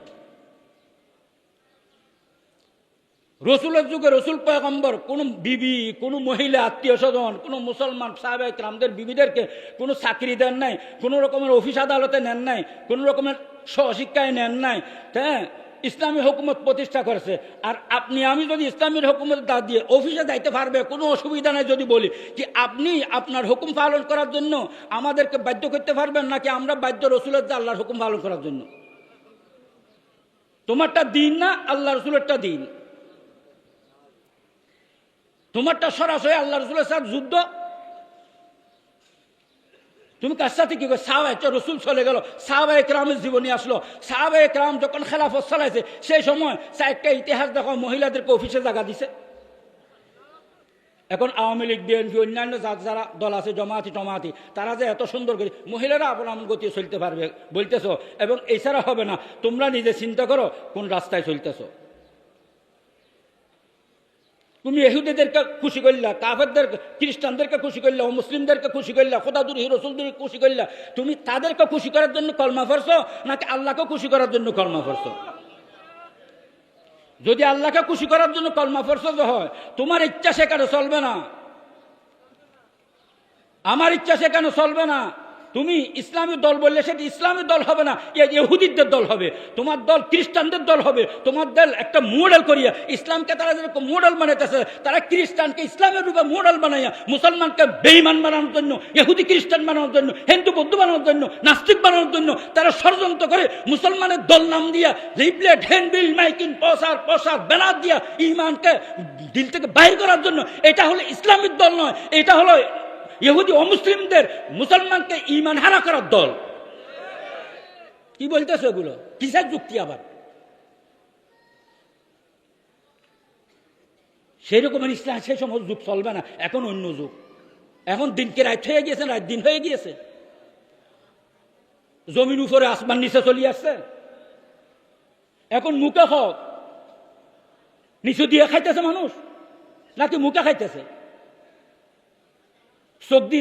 রসুলের যুগে রসুল পয়গম্বর কোনো বিবি, কোনো মহিলা আত্মীয় স্বজন, কোনো মুসলমান সাহাবায়ে কেরামদের বিবিদেরকে কোনো চাকরি দেন নাই, কোনো রকমের অফিস আদালতে নেন নাই, কোনো রকমের সহশিক্ষায় নেন নাই। হ্যাঁ, ইসলামী হুকুমত প্রতিষ্ঠা করেছে। আর আপনি আমি যদি ইসলামীর হুকুমত দাঁত দিয়ে অফিসে যাইতে পারবে, কোনো অসুবিধা নেই যদি বলি কি আপনি আপনার হুকুম পালন করার জন্য আমাদেরকে বাধ্য করতে পারবেন নাকি আমরা বাধ্য রসুলের আল্লাহর হুকুম পালন করার জন্য? তোমারটা দিন না আল্লাহ রসুলেরটা দিন? তোমারটা সরাসরি আল্লাহ রসুলের সাথে যুদ্ধ, তুমি কার সাথে কি করো? সাহাবায়ে রসুল চলে গেল, সাহাবায়ে কেরামের জীবনী আসলো। সাহাবায়ে কেরাম যখন খেলাফত চালাইছে সেই সময় একটা ইতিহাস দেখো, মহিলাদেরকে অফিসে জায়গা দিছে। এখন আওয়ামী লীগ, বিএনপি, অন্যান্য যারা দল আছে, জমাতি টমাতি, তারা যে এত সুন্দর করে মহিলারা আপন আমন গতি চলতে পারবে বলতেছো, এবং এছাড়া হবে না। তোমরা নিজে চিন্তা করো কোন রাস্তায় চলতেছো। তুমি ইহুদিদেরকে খুশি করলা, কাফেরদের খ্রিস্টানদেরকে খুশি করলা, মুসলিমদেরকে খুশি করলা, খোদাদুর রসুলদের খুশি করলা। তুমি তাদেরকে খুশি করার জন্য কলমা পড়ছো নাকি আল্লাহকে খুশি করার জন্য কলমা পড়ছো? যদি আল্লাহকে খুশি করার জন্য কলমা পড়ছো হয়, তোমার ইচ্ছা সেখানে চলবে না, আমার ইচ্ছা সেখানে চলবে না। তুমি ইসলামী দল বললে সেটা ইসলামী দল হবে না, ইহুদিদের দল হবে, তোমার দল খ্রিস্টানদের দল হবে। তোমার দল একটা মডেল করিয়া, ইসলামকে তারা যেরকম মডেল বানাইতেছে, তারা খ্রিস্টানকে ইসলামের রূপে মডেল বানাইয়া মুসলমানকে বেঈমান বানানোর জন্য, ইহুদি খ্রিস্টান বানানোর জন্য, হিন্দু বৌদ্ধ বানানোর জন্য, নাস্তিক বানানোর জন্য তারা ষড়যন্ত্র করে মুসলমানের দল নাম দিয়া লিফলেট, হ্যান্ডবিল, মাইকিং, প্রসার ব্যানার দিয়া ইমানকে দিল থেকে বাইর করার জন্য। এটা হলো ইসলামিক দল নয়, এটা হলো ইহুদি ও মুসলিমদের মুসলমানকে ঈমান হারা করার দল। কি বলতেছো এগুলো? কিসের যুক্তি আবার? সেই রকমের ইসলাম সেই সময় যুগ চলবে না, এখন অন্য যুগ। এখন দিনকে রাত হয়ে গিয়েছে, রাত দিন হয়ে গিয়েছে। জমির উপরে আসমান নিচে চলে আসছে। এখন মুখে হোক নিচু দিয়ে খাইতেছে মানুষ, নাকি মুখে খাইতেছে? চোখ দি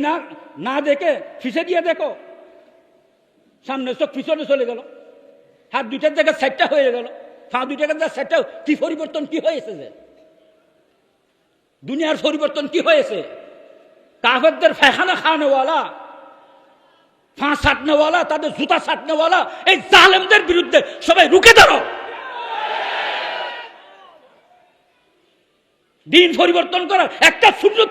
না দেখে ফিসে দিয়ে দেখো, সামনে চোখ পিছনে চলে গেল, হাত দুইটার জায়গায় সাইডটা হয়ে গেল, পা দুইটার জায়গায় সাইডটা। কি পরিবর্তন কি হয়েছে? যে দুনিয়ার পরিবর্তন কি হয়েছে? কাফেরদের ফায়খানা খাওয়ানোওয়ালা, পা ছাটনেওয়ালা, তাদের জুতা ছাটনেওয়ালা, এই জালেমদের বিরুদ্ধে সবাই রুখে দাঁড়াও। দিন পরিবর্তন করার, একটা সুন্নত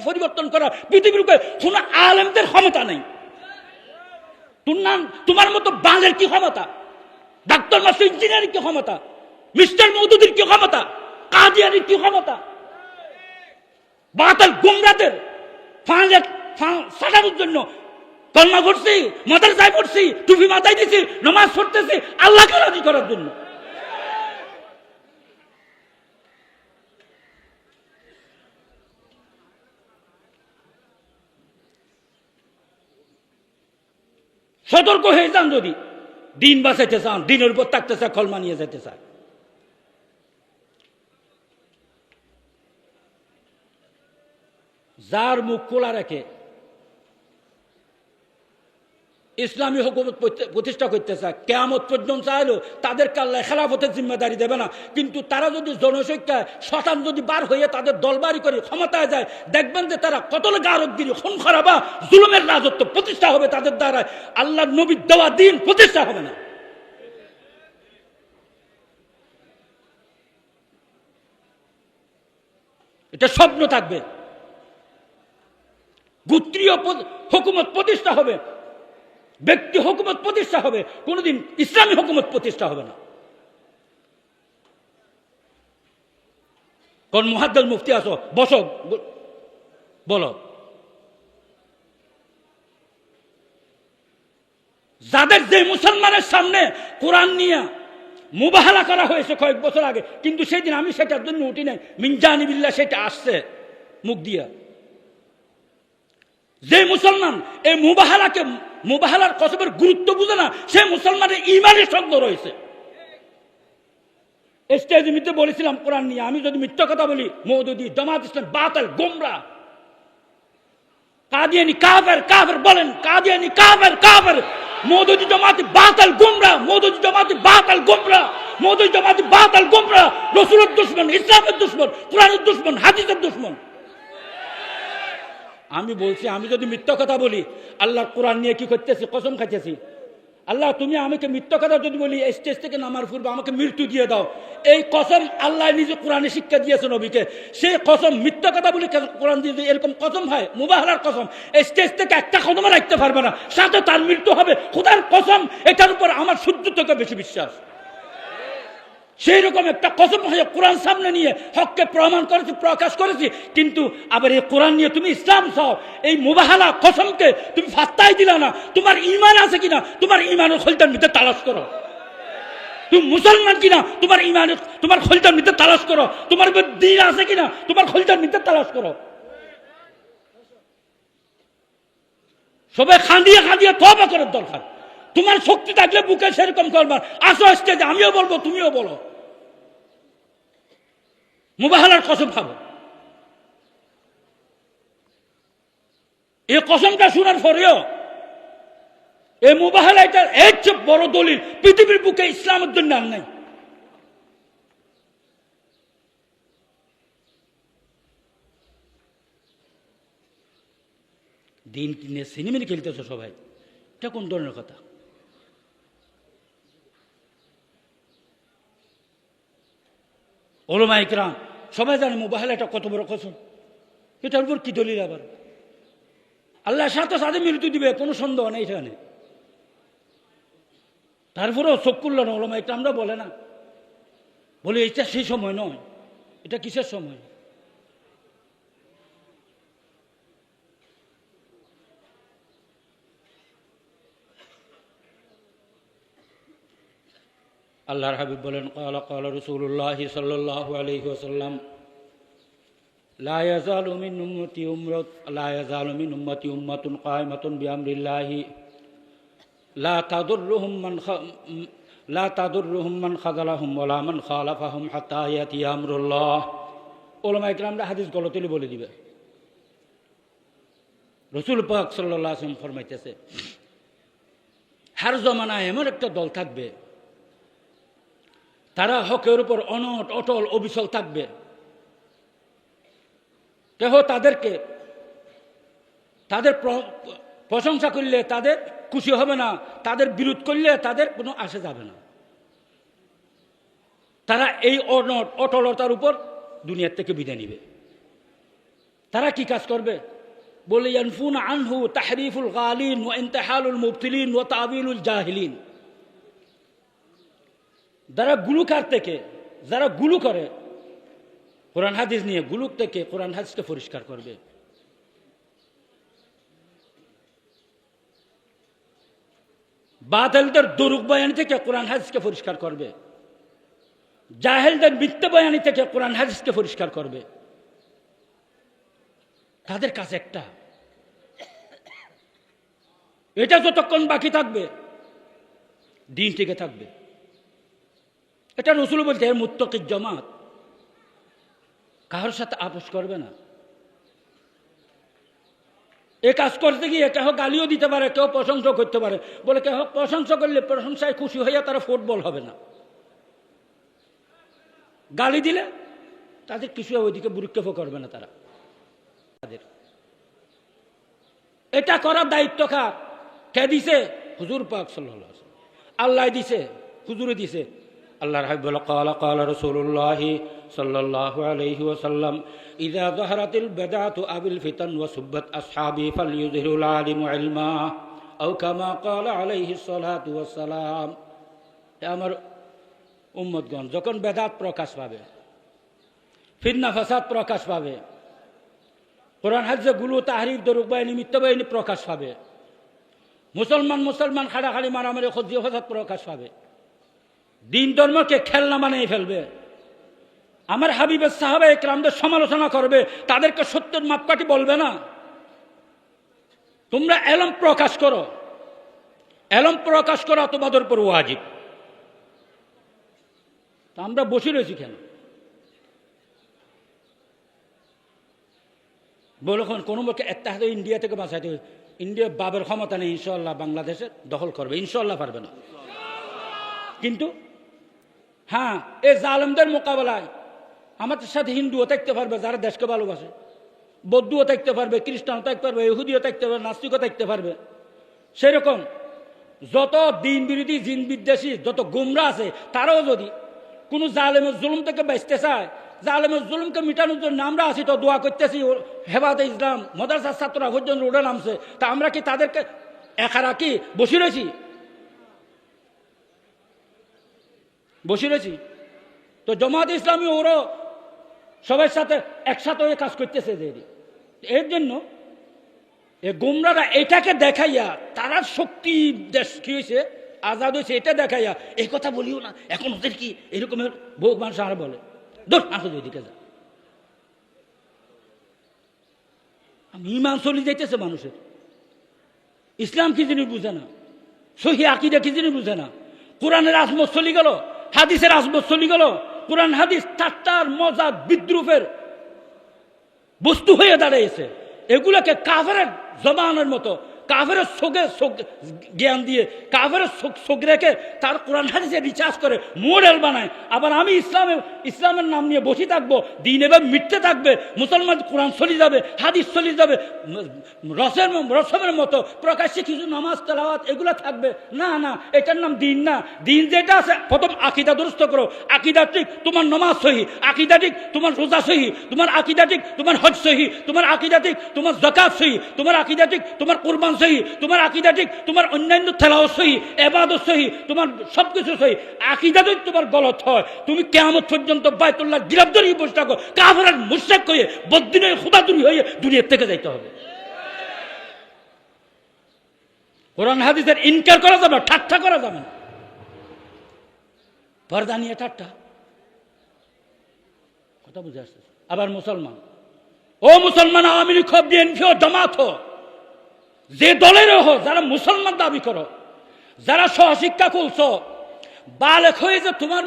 পরিবর্তন করার পৃথিবীর উপরে কোন আলেমদের ক্ষমতা নেই। তোমার মতো বালের কি ক্ষমতা? ডাক্তার, মাস্টার, ইঞ্জিনিয়ারিং কি ক্ষমতা? মিস্টার মৌদুদির কি ক্ষমতা? কাদিয়ানির কি ক্ষমতা? বাতাল গুমরাদের সাজানোর জন্য কলমা পড়ছি, মাদ্রাসায় পড়ছি, টুপি মাথায় দিছি, নামাজ পড়তেছি আল্লাহকে রাজি করার জন্য। সতর্ক হয়ে যান, যদি দিন বাঁচাইতে চান, দিনের উপর থাকতে চায়, কলমা নিয়ে যেতে চায়। যার মুখ খোলা রেখে ইসলামী হুকুমত প্রতিষ্ঠা করতে চায়, কিয়ামত পর্যন্ত চাইলো তাদেরকে আল্লাহ খেলাফতের জিম্মেদারি দেবে না। কিন্তু তারা যদি জনসংখ্যায় শতান যদি বার হয়ে তাদের দলবাড়ি করে ক্ষমতায় যায়, দেখবেন যে তারা কতল গারদগিরি, খুন খারাপা, জুলুমের রাজত্ব প্রতিষ্ঠা হবে তাদের দ্বারা। আল্লাহর নবীর দেওয়া দিন প্রতিষ্ঠা হবে না। এটা স্বপ্ন থাকবে। গোত্রীয় হুকুমত প্রতিষ্ঠা হবে, ব্যক্তি হুকুমত প্রতিষ্ঠা হবে, কোনদিন ইসলামী হুকুমত প্রতিষ্ঠা হবে না। কোন মুহাদ্দিস মুফতি আসো, বসো, বলো। যাদের যে মুসলমানের সামনে কোরআন নিয়ে মুবাহালা করা হয়েছে কয়েক বছর আগে, কিন্তু সেদিন আমি সেটার জন্য উঠি নাই, মিনজানিবিল্লাহ সেটা আসছে মুখ দিয়া। যে মুসলমান এই মুবাহালার কসমের গুরুত্ব বুঝে না, সে মুসলমানের ঈমানের সন্দেহ রয়েছে। স্টেজে মিথ্যে বলেছিলাম কোরআন নিয়ে, আমি যদি মিথ্যা কথা বলি, মওদুদি, জামাত ইসলাম বাতিল, গোমরা, কাদিয়ানি কাফের বলেন, কাদিয়ানি কাফের, মওদুদি জামাতি বাতিল গোমরা, মওদুদি জামাতি বাতিল গোমরা, মওদুদি জামাতি বাতিল গোমরা, রাসূলের দুশমন, ইসলামের দুশমন, কোরআনের দুশমন, হাদিসের দুশমন। আমি বলছি, আমি যদি মিথ্যা কথা বলি, আল্লাহর কোরআন নিয়ে কি করতেছি, কসম খাইতেছি, আল্লাহ তুমি আমাকে মিথ্যা কথা যদি বলি, স্টেজ থেকে নামার পূর্বে আমাকে মৃত্যু দিয়ে দাও। এই কসম আল্লাহ নিজে কোরআনে শিক্ষা দিয়েছে নবীকে। সেই কসম মিথ্যা কথা বলি কোরআন দিয়ে এরকম কসম হয়, মুবাহালার কসম, স্টেজ থেকে একটা কদম রাখতে পারবে না, সাথে তার মৃত্যু হবে। খোদার কসম, এটার উপর আমার সূর্য থেকে বেশি বিশ্বাস। সেই রকম একটা কসম হয়ে কোরআন সামনে নিয়ে হককে প্রমাণ করেছি, প্রকাশ করেছি, কিন্তু আবার এই কোরআন নিয়ে তুমি ইসলাম চাও, এই মুবাহালা কসমকে তুমি ফাত্তাই দিলা না। তোমার ঈমান আছে কিনা তোমার ঈমানের খোলতার ভিতরে তালাশ করো। তুমি মুসলমান কিনা তোমার ঈমানের, তোমার খোলতার ভিতরে তালাশ করো। তোমার দ্বীন আছে কিনা তোমার খোলতার ভিতরে তালাশ করো। সবাই খাঁদিয়ে খাঁদিয়ে তওবা করার দরকার। তোমার শক্তি থাকলে বুকে সেরকম করবার আসো স্টেজে, আমিও বলবো তুমিও বলো, মুবাহালার কসম খাবো। এই কসমটা শোনার পরেও এই মুবাহালা, এটা এর চেয়ে বড় দলিল পৃথিবীর বুকে ইসলামের জন্য আর নাই। দিন কিনে সিনেমা খেলতেছো সবাই, এটা কোন ধরনের কথা? ওলামা ইকরাম সবাই জানে মুবাহালা এটা কত বড় কসম, এটার উপর কি দলিল? আবার আল্লাহর সাথে সাথে মৃত্যু দিবে, কোনো সন্দেহ নেই এখানে। তারপরেও চোখ করল না ওলামা ইকরাম, আমরা বলে না, বলে এটা সেই সময় নয়, এটা কিসের সময়? আল্লাহর হাবিব বলেন, ক্বালা ক্বালা রাসূলুল্লাহ সাল্লাল্লাহু আলাইহি ওয়াসাল্লাম, লা ইয়াজালু মিন উম্মতি উম্মাতুন কায়মাতুন বিআমরিল্লাহি লা তাদুররুহুম মান খাযালাহুম ওয়ালা মান খালাফাহুম হাত্তা ইয়াতি আমরুল্লাহ। ওলামা ইকরামরা হাদিস গলতলি বলে দিবে। রাসূল পাক সাল্লাল্লাহু আলাইহি ওয়াসাল্লাম ফরমাইতেছে, হার জমানায় এমন একটা দল থাকবে, তারা হকের উপর অনট অটল অবিচল থাকবে। কেহ তাদেরকে তাদের প্রশংসা করলে তাদের খুশি হবে না, তাদের বিরোধ করলে তাদের কোনো আসে যাবে না। তারা এই অনট অটলতার উপর দুনিয়ার থেকে বিদায় নিবে। তারা কি কাজ করবে? বলে, ইয়ানফুন আনহু তাহরিফুল গালিন ওয়া ইনতিহালুল মুবতিলিন ওয়া তাবিলুল জাহিলিন। যারা গুলুকার থেকে, যারা গুলু করে কোরআন হাদিস নিয়ে, গুলুক থেকে কোরআন হাদিসকে পরিষ্কার করবে। বাতিলদের দুরুক বয়ানি থেকে কোরআন হাদিসকে পরিষ্কার করবে। জাহেলদের মিথ্যা বয়ানি থেকে কোরআন হাদিসকে পরিষ্কার করবে। তাদের কাছে একটা, এটা যতক্ষণ বাকি থাকবে দিন টিকে থাকবে। এটা রাসূল বলতে, এর মুত্তাকির জামাত কারোর সাথে আপোষ করবে না। এ কাজ করতে গিয়ে কেহ গালিও দিতে পারে, কেউ প্রশংসা করতে পারে। বলে কেহ প্রশংসা করলে প্রশংসায় খুশি হইয়া তারা ফুটবল হবে না, গালি দিলে তাদের কিছু ওইদিকে বুরুক্ষেপ করবে না তারা। তাদের এটা করার দায়িত্ব কার? কে দিছে? হুজুর পাক সাল্লাল্লাহু আলাইহি ওয়াসাল্লাম। আল্লাহ দিছে, হুজুরে দিছে। আল্লাহর হাবিব বলে, ক্বালা ক্বালা রাসূলুল্লাহ সাল্লাল্লাহু আলাইহি ওয়াসাল্লাম, ইযা যাহারাতিল বিদআতু আবিল ফিতান ওয়া সুব্বাত আসহাবি ফালইউযহিরুল আলিমু ইলমা আও কামা ক্বালা আলাইহিস সালাতু ওয়াস সালাম। আমার উম্মতগণ, যখন বেদাত প্রকাশ পাবে, ফিতনা ফাসাদ প্রকাশ পাবে, কোরআন হাদিসে গুলো তাহরিফ দরুক বাহিনী মিথ্যা বাহিনী প্রকাশ পাবে, মুসলমান খাড়াখাড়ি মারামারি খজিয়া ফাসাদ প্রকাশ পাবে, দিন ধর্মকে খেলনা বানিয়ে ফেলবে, আমার হাবিবের সাহাবা একরামদের সমালোচনা করবে, তাদেরকে সত্যের মাপকাঠি বলবে না। তোমরা এলম প্রকাশ করো, এলম প্রকাশ করা তোমাদের উপর ওয়াজিব। তা আমরা বসে রয়েছি কেন? বলে কোনো মুখে একটা হাতে ইন্ডিয়া থেকে বাঁচাইতে হবে। ইন্ডিয়া বাবের ক্ষমতা নেই, ইনশাল্লাহ বাংলাদেশে দখল করবে, ইনশাল্লাহ পারবে না। কিন্তু হ্যাঁ, এই জালেমদের মোকাবেলায় আমাদের সাথে হিন্দুও থাকতে পারবে, যারা দেশকে ভালোবাসে, বৌদ্ধও থাকতে পারবে, খ্রিস্টানও থাকতে পারবে, ইহুদিও থাকতে পারবে, নাস্তিকও থাকতে পারবে। সেরকম যত দিন বিরোধী, জিন বিদ্বেষী যত গুমরা আছে, তারাও যদি কোনো জালেমের জুলুম থেকে বাঁচতে চায়, জালেমের জুলুমকে মিটানোর জন্য আমরা আছি তো দোয়া করতেছি। হেফাজতে ইসলাম মাদ্রাসার ছাত্ররা পর্যন্ত রোডে নামছে, তা আমরা কি তাদেরকে একা রাখি? বসে রয়েছি? তো জামাত ইসলামী ওরও সবার সাথে একসাথে হয়ে কাজ করতেছে যে এর জন্য এ গোমরারা এটাকে দেখাইয়া তারা শক্তি দেশ কি হয়েছে আজাদ হয়েছে এটা দেখাইয়া এই কথা বলিও না, এখন ওদের কি এরকমের বহু মানুষ আর বলে দোষ আসো ওইদিকে যা। ইমান চলে যাইতেছে মানুষের, ইসলাম কি জিনিস বুঝে না, সহি আকিদা কি জিনিস বুঝে না, কোরআনের আজমত চলে গেল, হাদিসের আজমত চলে গেল, কোরআন হাদিস ঠাট্টার মজাক বিদ্রুপের বস্তু হয়ে দাঁড়িয়েছে। এগুলোকে কাফেরের জবানের মতো কাফেরের চোখে চোখ জ্ঞান দিয়ে কাফেরের চোখ রেখে তার কোরআন হাদিসে রিচার্জ করে মডেল বানায়। আবার আমি ইসলামের নাম নিয়ে বসে থাকবো, দিন এবার মিটতে থাকবে, মুসলমান কোরআন চলে যাবে, হাদিস চলে যাবে, রসমের মতো প্রকাশ্যে কিছু নামাজ তেলাওয়াত এগুলো থাকবে না। না, এটার নাম দিন না। দিন যেটা আছে প্রথম আকিদা দুরুস্ত করো, আকিদা ঠিক তোমার নামাজ সহি, আকিদা ঠিক তোমার রোজা সহি, তোমার আকিদা ঠিক তোমার হজ সহি, তোমার আকিদা ঠিক তোমার যাকাত সহি, তোমার আকিদা ঠিক তোমার কুরবান সহি, তোমার আকিদা ঠিক তোমার অন্যান্য তেলাওয়াত সহি, ইবাদত সহি, তোমার সবকিছু সহি। আকিদা যদি তোমার গলত হয় তুমি কিয়ামত পর্যন্ত বাইতুল্লাহ গিলাফ ধরে বসে থাকো, কাফের আর মুশরিক হয়ে বদ্দিনের খোদাতুরি হয়ে দুনিয়া থেকে যাইতে হবে। কোরআন হাদিসের ইনকার করা যাবে না, ঠাট্টা করা যাবে না। পর্দা নিয়ে ঠাট্টা, কথা বুঝে আসছে। আবার মুসলমান, ও মুসলমান, আওয়ামী লীগ হোক, বিএনপি হোক, জামাত হোক, যে দলেরও হোক, যারা মুসলমান দাবি করো, যারা সহশিক্ষা খুলছ, বালেক হয়েছে তোমার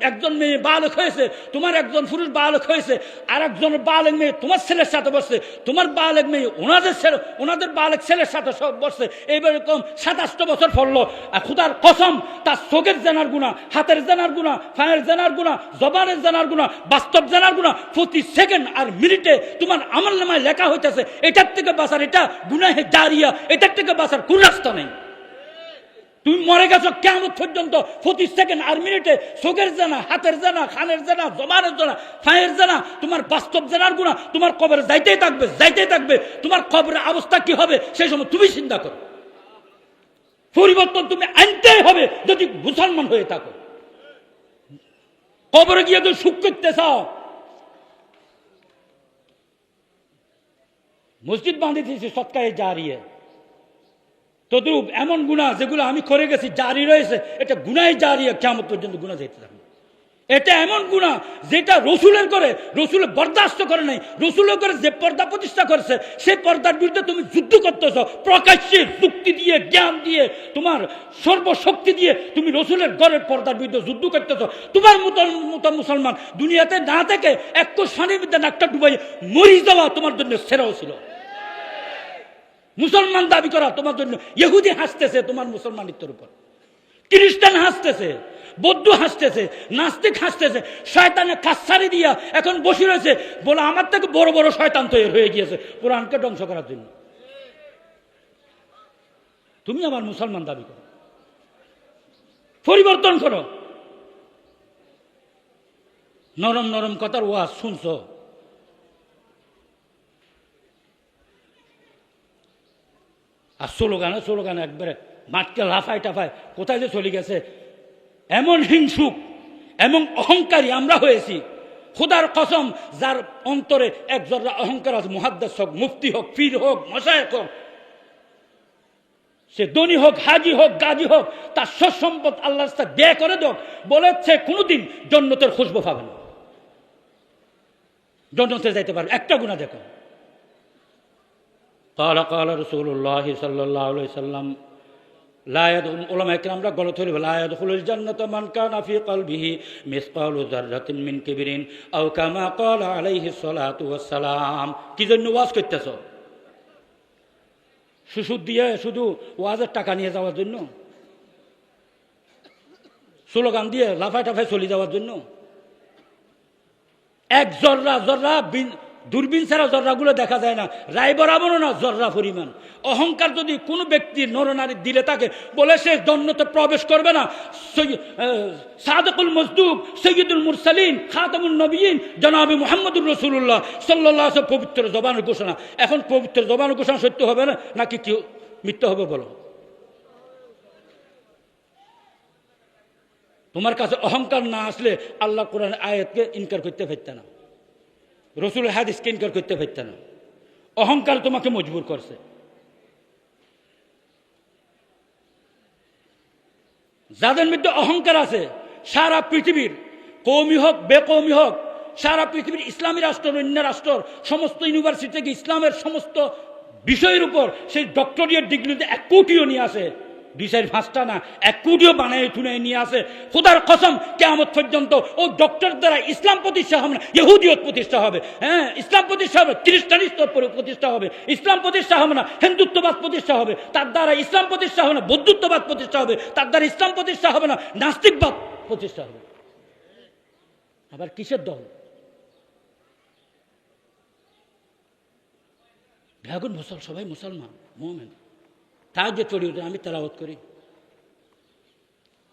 একজন মেয়ে বালেক হয়েছে, তোমার একজন পুরুষ বালেক হয়েছে, আর একজন বালেক মেয়ে তোমার ছেলের সাথে বসছে, তোমার বালেক মেয়ে ওনাদের বালেক ছেলের সাথে সব বসছে, এইরকম 27 বছর পড়লো। আর খুদার কসম, তার চোখের জানার গুণা, হাতের জানার গুণা, ফায়ের জানার গুণা, জবানের জানার গুণা, বাস্তব জানার গুণা প্রতি সেকেন্ড আর মিনিটে তোমার আমলনামায় লেখা হইতেছে। এটার থেকে বাঁচার, এটা গুনাহে জারিয়া, এটার থেকে বাঁচার কোন রাস্তা নেই। তুমি মরে গেছো কিয়ামত পর্যন্ত প্রতি সেকেন্ড আর মিনিটে চোখের জানা, হাতের জানা, খানের জানা, জবানের জানা, ফায়ের জানা, তোমার বাস্তব জানার গুণা তোমার কবরে যাইতেই থাকবে, যাইতেই থাকবে। তোমার কবরের অবস্থা কি হবে সেই সময় তুমি চিন্তা করো। পরিবর্তন তুমি আনতেই হবে যদি মুসলমান হয়ে থাকো। কবরে গিয়ে তো সুখ করতে চাও, মসজিদ বাঁধিতেছি সৎকারে জারিয়ে, তদ্রূপ এমন গুনাহ যেগুলো আমি করে গেছি জারি রয়েছে, এটা গুনাহ জারিয়া কিয়ামত পর্যন্ত গুনাহ যেতে থাকবে। এটা এমন গুনাহ যেটা রসুলের করে, রসুলের বরদাস্ত করে নাই, রসুলের করে যে পর্দা প্রতিষ্ঠা করেছে সেই পর্দার বিরুদ্ধে তুমি যুদ্ধ করতেছ, প্রকাশ্যে যুক্তি দিয়ে, জ্ঞান দিয়ে, তোমার সর্বশক্তি দিয়ে তুমি রসুলের ঘরের পর্দার বিরুদ্ধে যুদ্ধ করতেছ। তোমার মতো মুসলমান দুনিয়াতে না থেকে একটু সানির বিদ্যা নাকটা ডুবাই মরি যাওয়া তোমার জন্য সেরাও ছিল। মুসলমান দাবি করা তোমার জন্য, ইহুদি হাসতেছে তোমার মুসলমানিত্বের উপর, খ্রিস্টান হাসতেছে, বৌদ্ধ হাসতেছে, নাস্তিক হাসতেছে, শয়তানে কাছারি দিয়া এখন বসে রয়েছে বলে আমার থেকে বড় বড় শয়তান তৈরি হয়ে গিয়েছে কোরআনকে ধ্বংস করার জন্য। তুমি আমার মুসলমান দাবি করো, পরিবর্তন করো। নরম নরম কথার ওয়াজ শুনছো, আর স্লোগানে একবারে মাঠকে লাফায় টাফায় কোথায় যে চলে গেছে। এমন হিংসুক, এমন অহংকারী আমরা হয়েছি, খোদার কসম, যার অন্তরে এক জর্রা অহংকার আছে, মুহাদ্দিস হোক, মুফতি হোক, পীর হোক, মশায়েখ হোক, সে ধনী হোক, হাজি হোক, গাজী হোক, তার সব সম্পদ আল্লাহর রাস্তায় ব্যয় করে দাও, বলেছে কোনোদিন জান্নাতের খুশবু পাবে না, জান্নাতে যাইতে পারবে। একটা গুনাহ দেখো, قال رسول الله صلى الله عليه وسلم لا يدخل, উলামায়ে কেরামরা গলত হইল, লা ইয়াদখুলুল জান্নাতা মান কানা ফি কলবিহি মিসকালু যাররাতিন মিন কিবরিন আও কামা ক্বালা আলাইহিস সালাতু ওয়াস সালাম। কি জন্য ওয়াজ করতেছ? সুসুদ দিয়ে শুধু ওয়াজের টাকা নিয়ে যাওয়ার জন্য? স্লোগান দিয়ে লাফায় টাফায় চলে যাওয়ার জন্য? এক জর্রা দূরবীন ছাড়া জর্রাগুলো দেখা যায় না, রায় বরাবরও না জর্রা পরিমাণ অহংকার যদি কোনো ব্যক্তির নরনারীর দিলে থাকে, বলে সে জান্নাতে প্রবেশ করবে না। সাদিকুল মসদুক, সৈয়দুল মুরসালিন, খাতামুন নবিয়িন জনাবে মুহাম্মদুর রাসূলুল্লাহ সাল্লাল্লাহু আলাইহি ওয়াসাল্লাম পবিত্র জবানের ঘোষণা। এখন পবিত্র জবানের ঘোষণা সত্য হবে না নাকি কি মিথ্যা হবে বলো? তোমার কাছে অহংকার না আসলে আল্লাহ কোরআন আয়াতকে ইনকার করতে পারত না, রসুলের হাদিসকে ইনকার করতে পারত না। অহংকার তোমাকে মজবুর করছে। যাদের মধ্যে অহংকার আছে, সারা পৃথিবীর কওমি হোক বেকওমি হোক, সারা পৃথিবীর ইসলামী রাষ্ট্র অন্য রাষ্ট্র সমস্ত ইউনিভার্সিটি থেকে ইসলামের সমস্ত বিষয়ের উপর সেই ডক্টরিয়েট ডিগ্রিতে 1 কোটিও নিয়ে আসে, 2-5টা না 1 কোটিও বানায় থুনে নিয়ে আসে। খোদার কসম কিয়ামত পর্যন্ত ও ডক্টর দ্বারা ইসলাম প্রতিষ্ঠা হবে না, ইহুদিয়ত প্রতিষ্ঠা হবে। হ্যাঁ, ইসলাম প্রতিষ্ঠা হবে, খ্রিস্টানিস্ট প্রতিষ্ঠা হবে। ইসলাম প্রতিষ্ঠা হবে না, হিন্দুত্ববাদ প্রতিষ্ঠা হবে। তার দ্বারা ইসলাম প্রতিষ্ঠা হবে না, বৌদ্ধত্ববাদ প্রতিষ্ঠা হবে। তার দ্বারা ইসলাম প্রতিষ্ঠা হবে না, নাস্তিকবাদ প্রতিষ্ঠা হবে। আবার কিসের দল? এখন সবাই মুসলমান মুমিন, তাহাজ্জুদ পড়ি, আমি তেলাওয়াত করি।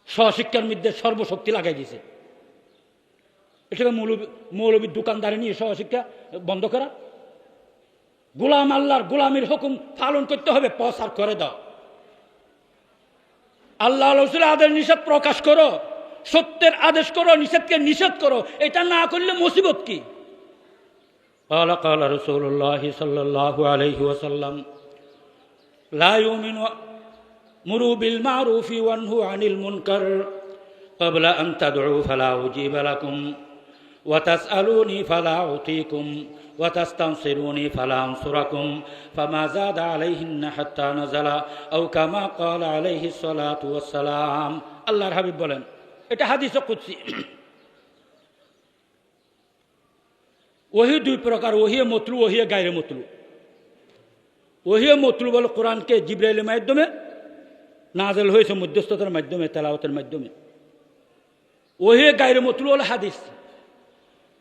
স্বশিক্ষার মধ্যে সর্বশক্তি লাগাই দিয়েছে। এটাকে মৌলবীর দোকানদারি নিয়ে স্বশিক্ষা বন্ধ করা। গোলাম আল্লাহর গোলামীর হুকুম পালন করতে হবে, প্রচার করে দাও। আল্লাহ রসুলের আদেশ নিষেধ প্রকাশ করো, সত্যের আদেশ করো, নিষেধকে নিষেধ করো। এটা না করলে মুসিবত কি? قال رسول الله صلى الله عليه وسلم لا يؤمن مروا بالمعروف وانهوا عن المنكر قبل أن تدعوا فلا أجيب لكم وتسألوني فلا أعطيكم وتستنصروني فلا أنصركم فما زاد عليهن حتى نزل أو كما قال عليه الصلاة والسلام। আল্লাহর হাবিব বলেন, এটা হাদিস কুদসি। ওহি 2 প্রকার, ওহিয়ে মতলু, ওহিয়ে গায়রে মতলু। ওহিয়ে মতলু বলে কোরআনকে জিবরাইলের মাধ্যমে নাযিল হয়েছে, মধ্যস্থতার মাধ্যমে, তেলাওয়াতের মাধ্যমে। ওহিয়ে গায়রে মতলু হলো হাদিস।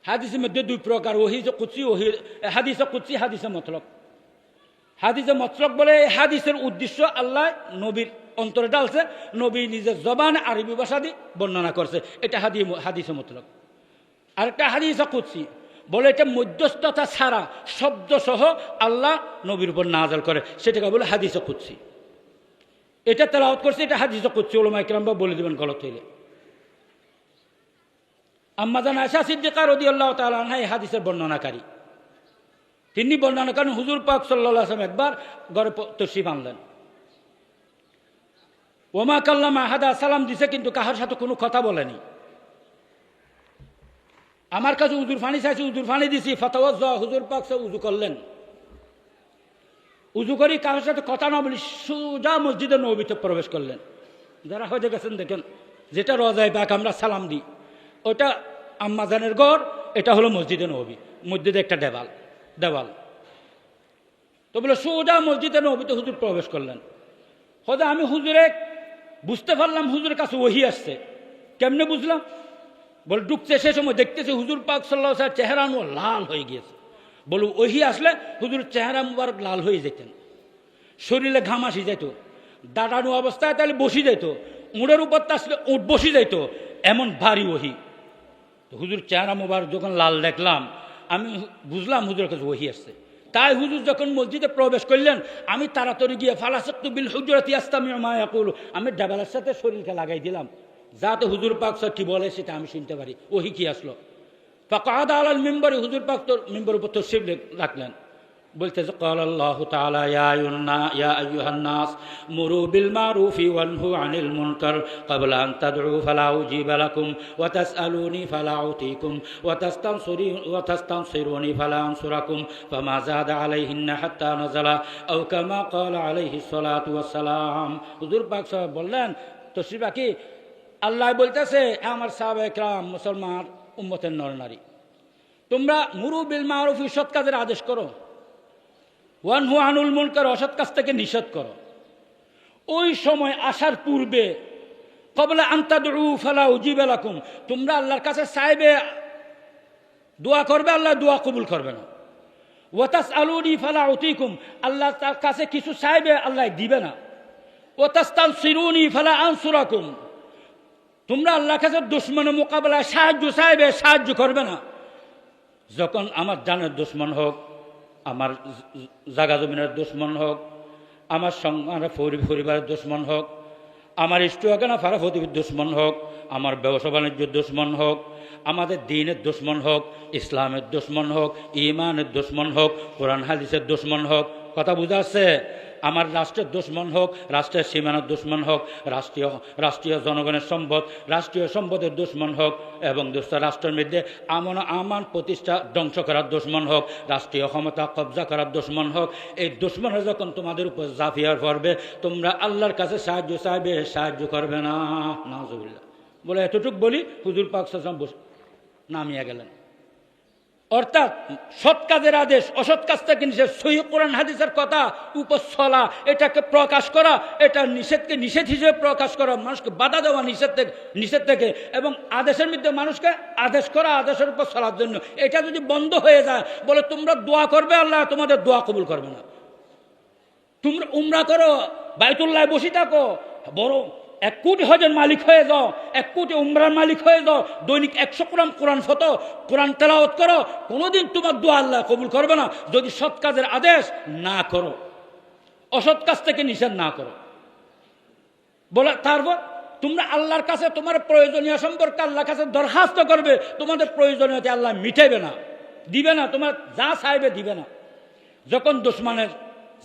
হাদিসের মধ্যে 2 প্রকার, ওহি কুদসি, ওহি হাদিসে কুদসি, হাদিসে মতলব। হাদিসে মতলব বলে হাদিসের উদ্দেশ্য আল্লাহ নবীর অন্তরে ডালছে, নবী নিজের জবান আরবি ভাষা দিয়ে বর্ণনা করছে, এটা হাদিসে মতলব। আরেকটা হাদিসে কুদসি বলে এটা মধ্যস্থতা ছাড়া শব্দ সহ আল্লাহ নবীর উপর নাযিল করে, সেটাকে বলে হাদিসে কুদসি। এটা তেলাওয়াত করছে, এটা হাদিসে কুদসি। উলামায়ে কেরাম বলে দিবেন গলত হইলে। আম্মা জান আয়েশা সিদ্দিকা রাদিয়াল্লাহু তাআলা আনহা এই হাদিসের বর্ণনাকারী। তিনি বর্ণনা করেন, হুজুর পাক সাল্লাল্লাহু আলাইহি ওয়াসাল্লাম একবার ঘরে তশরিফ আনলেন। ওমা কাল্লামা আহাদা, সালাম দিছে কিন্তু কাহার সাথে কোনো কথা বলেনি। আমার কাছে উজুর পানি চাইছে, উজুর পানি দিছি। ফাতাওয়াজ্জা, হুজুর পাক উজু করলেন। উজু করি কারোর সাথে কথা না বলি সোজা মসজিদে নববীতে প্রবেশ করলেন। যারা হয়ে গেছেন দেখেন, যেটা রোজায় পাক আমরা সালাম দিই, ওটা আম্মাজানের ঘর, এটা হলো মসজিদে নববী, মসজিদে একটা দেওয়াল। তো বলে সোজা মসজিদে নববীতে হুজুর প্রবেশ করলেন। হয়তো আমি হুজুরে বুঝতে পারলাম হুজুরের কাছে ওহী আসছে। কেমনে বুঝলাম? বলে ঢুকছে, সে সময় দেখতেছে হুজুর পাক সাল্লাল্লাহু আলাইহি ওয়াসাল্লাম চেহারা লাল হয়ে গিয়েছে। বলে ওহী আসলে হুজুর চেহারা মুবারক লাল হয়ে যেতেন, শরীরে ঘাম আসি যেত, দাঁড়ানো অবস্থায় তাহলে বসি যেত, উঁড়ের উপর আসলে উঁট বসি যেত, এমন ভারী ওহী। হুজুর চেহারা মুবারক যখন লাল দেখলাম, আমি বুঝলাম হুজুরের কাছে ওহী আসছে। তাই হুজুর যখন মসজিদে প্রবেশ করলেন, আমি তাড়াতাড়ি গিয়ে ফালাসাক্তু বিল হুজরাতি আস্তামিউ মা ইয়াকুলু, আমি ডাবালের সাথে শরীরকে লাগাই দিলাম, যাতে হুজুর পাক কি বলে সেটা আমি শুনতে পারি। ওহী কি আসলো? ফাকাদা আলাল মিম্বরে, হুজুর পাক তো মিম্বরের উপর তশরিফ রাখলেন। বলতেছে, ক্বালা আল্লাহু তাআলা ইয়া আইয়ুহান নাস মুরু বিল মারুফি ওয়ানহু আনিল মুনকার ক্বাবলা আন তাদউ ফালা উজিবা লাকুম ওয়া তাসআলুনি ফালা উতিকুম ওয়া তাস্তানসিরুনি ফালা আনসুরাকুম ফামা যাদা আলাইহিন্না হাত্তা নাযালা আও কামা ক্বালা আলাইহিস সালাতু ওয়াস সালাম। হুজুর পাক সাহেব বললেন, তশরিফ রাখি, আল্লাহ বলতেছে, আমার সাহাবায়ে কেরাম মুসলমান উম্মতের নরনারী, তোমরা মুরু বিল মারুফি, সৎ কাজের আদেশ করো, ওয়ানহু আনুল মুনকার, অসৎ কাজ থেকে নিষেধ করো। ওই সময় আসার পূর্বে ক্বাবলা আন তাদউ ফালা উজিবা লাকুম, তোমরা আল্লাহর কাছে চাইবে, দোয়া করবে, আল্লাহ দোয়া কবুল করবে না। ওয়া তাসআলুনি ফালা উতিকুম, আল্লাহ তার কাছে কিছু চাইবে, আল্লাহ দিবে না। ওয়া তাস্তানসিরুনি ফালা আনসুরাকুম, তোমরা আল্লাহর কাছে দুশমনের মোকাবেলায় সাহায্য চাইবে, সাহায্য করবে না। যখন আমার জানের দুশমন হোক, আমার জাগা জমিনের দুশমন হোক, আমার পরিবারের দুশমন হোক, আমার ইস্টুয়াগানা ফারাফতির দুশ্মন হোক, আমার ব্যবসা বাণিজ্যের দুশ্মন হোক, আমাদের দ্বীনের দুশ্মন হোক, ইসলামের দুশ্মন হোক, ইমানের দুশ্মন হোক, কোরআন হাদিসের দুশ্মন হোক, কথা বুঝাচ্ছে? আমার রাষ্ট্রের দুশ্মন হোক, রাষ্ট্রের সীমানার দুশ্মন হোক, রাষ্ট্রীয় জনগণের সম্পদ, রাষ্ট্রীয় সম্পদের দুশ্মন হোক, এবং রাষ্ট্রের মধ্যে আমান প্রতিষ্ঠা ধ্বংস করার দুশ্মন হোক, রাষ্ট্রীয় ক্ষমতা কবজা করার দুশ্মন হোক, এই দুশ্মনের যখন তোমাদের উপর জাফিয়ার পড়বে, তোমরা আল্লাহর কাছে সাহায্য চাইবে, সাহায্য করবে না। নাউজুবিল্লাহ। বলে এতটুক বলি, হুজুর পাক সাল্লাল্লাহু আলাইহি ওয়াসাল্লাম নামিয়ে গেলেন। অর্থাৎ সৎ কাজের আদেশ, অসৎ কাজ থেকে নিষেধ, সহিহ কোরআন হাদিসের কথা উপর চলা, এটাকে প্রকাশ করা, এটা নিষেধকে নিষেধ হিসেবে প্রকাশ করা, মানুষকে বাধা দেওয়া নিষেধ থেকে, এবং আদেশের মধ্যে মানুষকে আদেশ করা, আদেশের উপর চলার জন্য। এটা যদি বন্ধ হয়ে যায়, বলে তোমরা দোয়া করবে, আল্লাহ তোমাদের দোয়া কবুল করবে না। তোমরা উমরা করো, বাইতুল্লাহ বসে থাকো, বড় 1 কোটি হজের মালিক হয়ে যাও, 1 কোটি উমরার মালিক হয়ে যাও, দৈনিক 100 কোরআন ফতো, কোরআন তেলাওয়াত করো, কোনোদিন তোমার দোয়া আল্লাহ কবুল করবে না যদি সৎ কাজের আদেশ না করো, অসৎ কাজ থেকে নিষেধ না করো। বলে তারপর তোমরা আল্লাহর কাছে তোমার প্রয়োজনীয় সম্পর্কে আল্লাহর কাছে দরখাস্ত করবে, তোমাদের প্রয়োজনীয়তা আল্লাহ মিটাইবে না, দিবে না, তোমার যা চাইবে দিবে না। যখন দুশমনের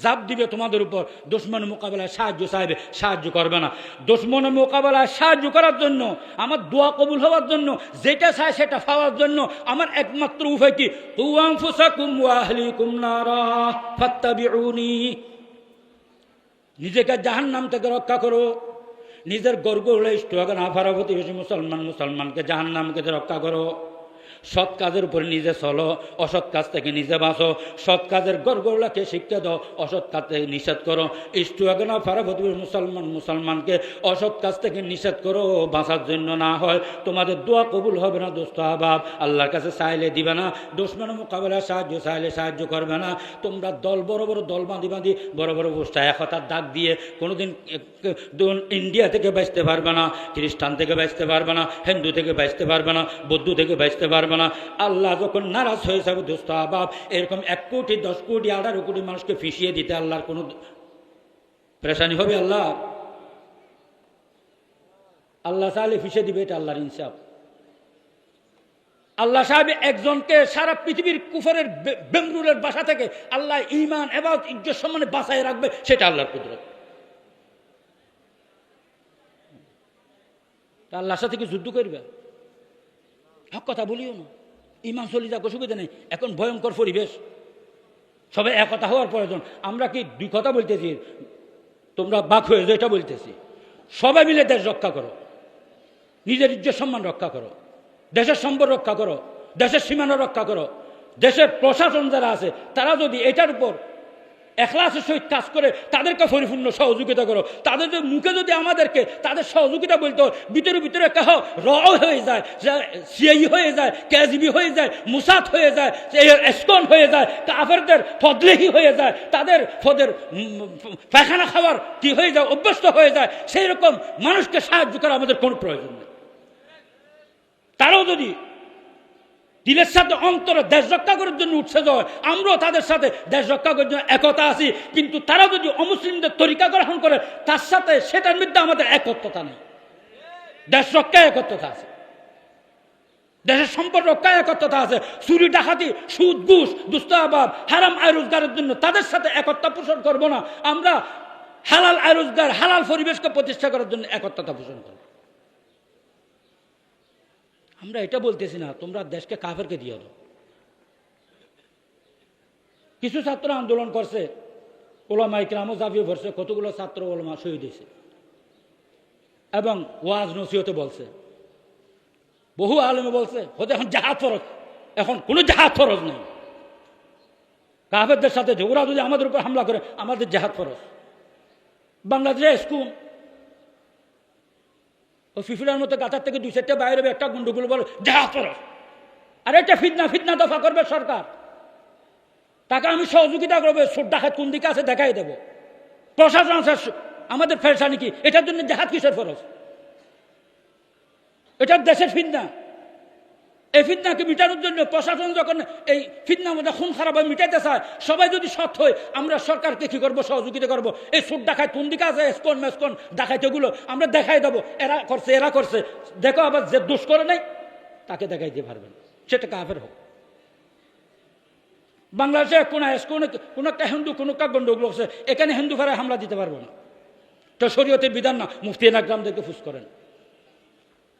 জাপ দিবে তোমাদের উপর, দুশমনের মোকাবেলায় সাহায্য চাইবে, সাহায্য করবে না। দুশমনের মোকাবেলায় সাহায্য করার জন্য, আমার দোয়া কবুল হওয়ার জন্য, যেটা চায় সেটা পাওয়ার জন্য আমার একমাত্র উপায় কি? কু আনফুসাকুম ওয়া আহলিকুম নারা ফাত্তাবিউনি। নিজেকে জাহান্নাম থেকে রক্ষা করো, নিজের গর্ব হলে ইস্টুয়াগানা ফারাফতি মুসলমানকে জাহান্নাম থেকে রক্ষা করো। সৎ কাজের উপরে নিজে চলো, অসৎ কাজ থেকে নিজে বাঁচো। সৎ কাজের গর্বগুলাকে শিক্ষা দাও, অসৎ কাজ থেকে নিষেধ করো। ইস্টুয়াগানা ফারাফতি মুসলমানকে অসৎ কাজ থেকে নিষেধ করো, বাঁচার জন্য। না হয় তোমাদের দোয়া কবুল হবে না দোস্ত আহবাব, আল্লাহর কাছে চাইলে দিবে না, দুশমনের মোকাবেলায় সাহায্য চাইলে সাহায্য করবে না। তোমরা বড় বড় দল বাঁধি বড় বড় গোষ্ঠা একতার ডাক দিয়ে কোনোদিন ইন্ডিয়া থেকে বাঁচতে পারবে না, খ্রিস্টান থেকে বাঁচতে পারবে না, হিন্দু থেকে বাঁচতে পারবে না, বৌদ্ধ থেকে বাঁচতে পারবে না। আল্লাহ যখন নারাজ হয়ে যাবে দোস্ত আহবাব, এরকম 1 কোটি 10 কোটি 18 কোটি মানুষকে ফিসিয়ে দিতে আল্লাহর কোনো পেরেশানি হবে? আল্লাহ চাইলে ফিসে দিবে, এটা আল্লাহর ইনসাফ। আল্লাহ সাহেব একজনকে সারা পৃথিবীর কুফরের বেঙ্গলুরের বাসা থেকে আল্লাহ ঈমান ইবাদত ইজ্জত সম্মানে বাঁচায় রাখবে, সেটা আল্লাহর কুদরত। আল্লাহর সাথে কি যুদ্ধ করবে? হক কথা বলিও না, ইমান চলি যাক, অসুবিধা নেই। এখন ভয়ঙ্কর পরিবেশ, সবাই একতা হওয়ার প্রয়োজন। আমরা কি 2 কথা বলতেছি, তোমরা বাক হয়ে যাও, এটা বলতেছি। সবাই মিলে দেশ রক্ষা করো, নিজের ইজ্জত সম্মান রক্ষা করো, দেশের সম্পদ রক্ষা করো, দেশের সীমানা রক্ষা করো। দেশের প্রশাসন যারা আছে তারা যদি এটার উপর এখলাসের সহিত কাজ করে, তাদেরকে পরিপূর্ণ সহযোগিতা করো। তাদের মুখে যদি আমাদেরকে তাদের সহযোগিতা বলতো, ভিতরে ভিতরে কেহ র হয়ে যায়, সিআই হয়ে যায়, কেজিবি হয়ে যায়, মুসাদ হয়ে যায়, এসকন হয়ে যায়, কাফেরদের ফদলেহি হয়ে যায়, তাদের ফদের পায়খানা খাওয়ার কি হয়ে যায়, অভ্যস্ত হয়ে যায়, সেই রকম মানুষকে সাহায্য করা আমাদের কোনো প্রয়োজন নেই। তারাও যদি দিলের সাথে অন্তরে দেশ রক্ষা করার জন্য উৎসাহ হয়, আমরাও তাদের সাথে দেশ রক্ষা করার জন্য একতা আছি। কিন্তু তারা যদি অমুসলিমদের তরিকা গ্রহণ করে, তার সাথে সেটার মধ্যে আমাদের একত্রতা নেই। দেশ রক্ষায় একত্রতা আছে, দেশের সম্পদ রক্ষায় একত্রতা আছে। চুরি ডাকাতি সুদ ঘুষ দুস্তাবাব হারাম আয় রোজগারের জন্য তাদের সাথে একতা পোষণ করব না। আমরা হালাল আয় রোজগার, হালাল পরিবেশকে প্রতিষ্ঠা করার জন্য একত্রতা পোষণ করব। আমরা এটা বলতেছি না তোমরা দেশকে কাফেরকে দিয়ে দাও। কিছু ছাত্র আন্দোলন করছে, ওলামা ইকরামও জাফিয়ে ভরছে, কতগুলো ছাত্র ওলামা শহীদ হয়েছে এবং ওয়াজ নসিহতে বলছে, বহু আলেমে বলছে হতে এখন জাহাজ ফরজ, এখন কোনো জাহাজ ফরজ নেই। কাফেরদের সাথে ওরা যদি আমাদের উপর হামলা করে, আমাদের জাহাজ ফরজ। বাংলাদেশে স্কুল ও ফিফিলার মতো গাথার থেকে 2-4টা বাইরে একটা গুন্ডুগুলো বলে জাহাজ ফরজ। আর এটা ফিতনা দফা করবে সরকার, তাকে আমি সহযোগিতা করবো। সুদ ডাকাত কোন দিকে আছে দেখাই দেবো। প্রশাসন আমাদের ফেরসানি কি? এটার জন্য জাহাজ কিসের ফরজ? এটা দেশের ফিতনা। এই ফিতনাকে মিটানোর জন্য প্রশাসন যখন এই ফিতনা মধ্যে খুন খারাপ মিটাইতে চায়, সবাই যদি সৎ হয়, আমরা সরকারকে কি করবো? সহযোগিতা করবো। এই সুদ ডাকায় কোন দিকে আছে, এসকন মেসকন ডাকাইতেগুলো আমরা দেখাই দেবো, এরা করছে এরা করছে। দেখো আবার যে দোষ করে নাই তাকে দেখাইতে পারবেন, সেটা কাফের হোক। বাংলাদেশে কোন একটা হিন্দু কোন একটা গন্ডগোল হচ্ছে, এখানে হিন্দু ফেরায় হামলা দিতে পারবো না, তো শরীয়তের বিধান না। মুফতি আকরামদেরকে ফুস করেন,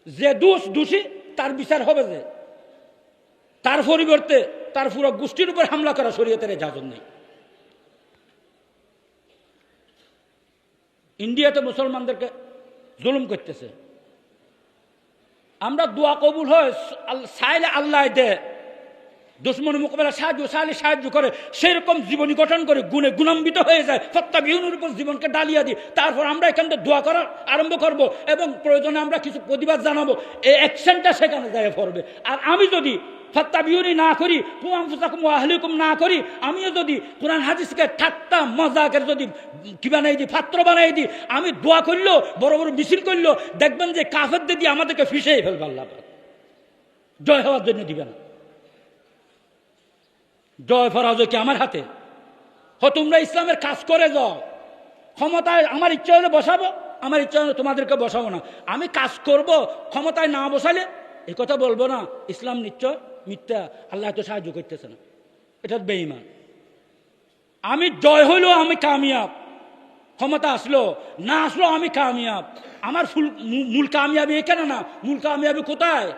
যে দোষী তার বিচার হবে, যে তার পরিবর্তে তার পুরো গোষ্ঠীর উপর হামলা করা শরীয়তের ইজাজত নেই। ইন্ডিয়াতে মুসলমানদেরকে জুলুম করতেছে, আমরা দোয়া কবুল হয় চাইলে আল্লাহ দে, দুশ্মনী মোকাবেলা সাহায্য করে, সেরকম জীবনী গঠন করে গুণে গুণান্বিত হয়ে যায়, ফত্তাবিউনের উপর জীবনকে ডালিয়ে দিই। তারপর আমরা এখান থেকে দোয়া করা আরম্ভ করব এবং প্রয়োজনে আমরা কিছু প্রতিবাদ জানাবো, এই অ্যাকশনটা সেখানে যায় পড়বে। আর আমি যদি ফত্তাবিউনি না করি, কুমআনফুসাকুম ওয়া আহলিকুম না করি, আমিও যদি কোরআন হাদিসকে ঠাট্টা মজাকের যদি কি বানাই দিই, পাত্র বানাই দিই, আমি দোয়া করলো, বড় বড় মিছিল করলো, দেখবেন যে কাফেরদের দিয়ে আমাদেরকে ফিসেই ফেলবে আল্লাহ পাক, জয় হওয়ার জন্য দিবে না। জয় পরাজয় কি আমার হাতে? তোমরা ইসলামের কাজ করে যাও, ক্ষমতায় আমার ইচ্ছা হলে বসাবো, আমার ইচ্ছা হলে তোমাদেরকে বসাবো না। আমি কাজ করব, ক্ষমতায় না বসালে এই কথা বলবো না ইসলাম নিশ্চয় মিথ্যা, আল্লাহ তো সাহায্য করতেছে না, এটা বেঈমান। আমি জয় হইলেও আমি কামিয়াব, ক্ষমতা আসলো না আসলো আমি কামিয়াব। আমার মূল কামিয়াবি এখানে না, মূল কামিয়াবি কোথায়?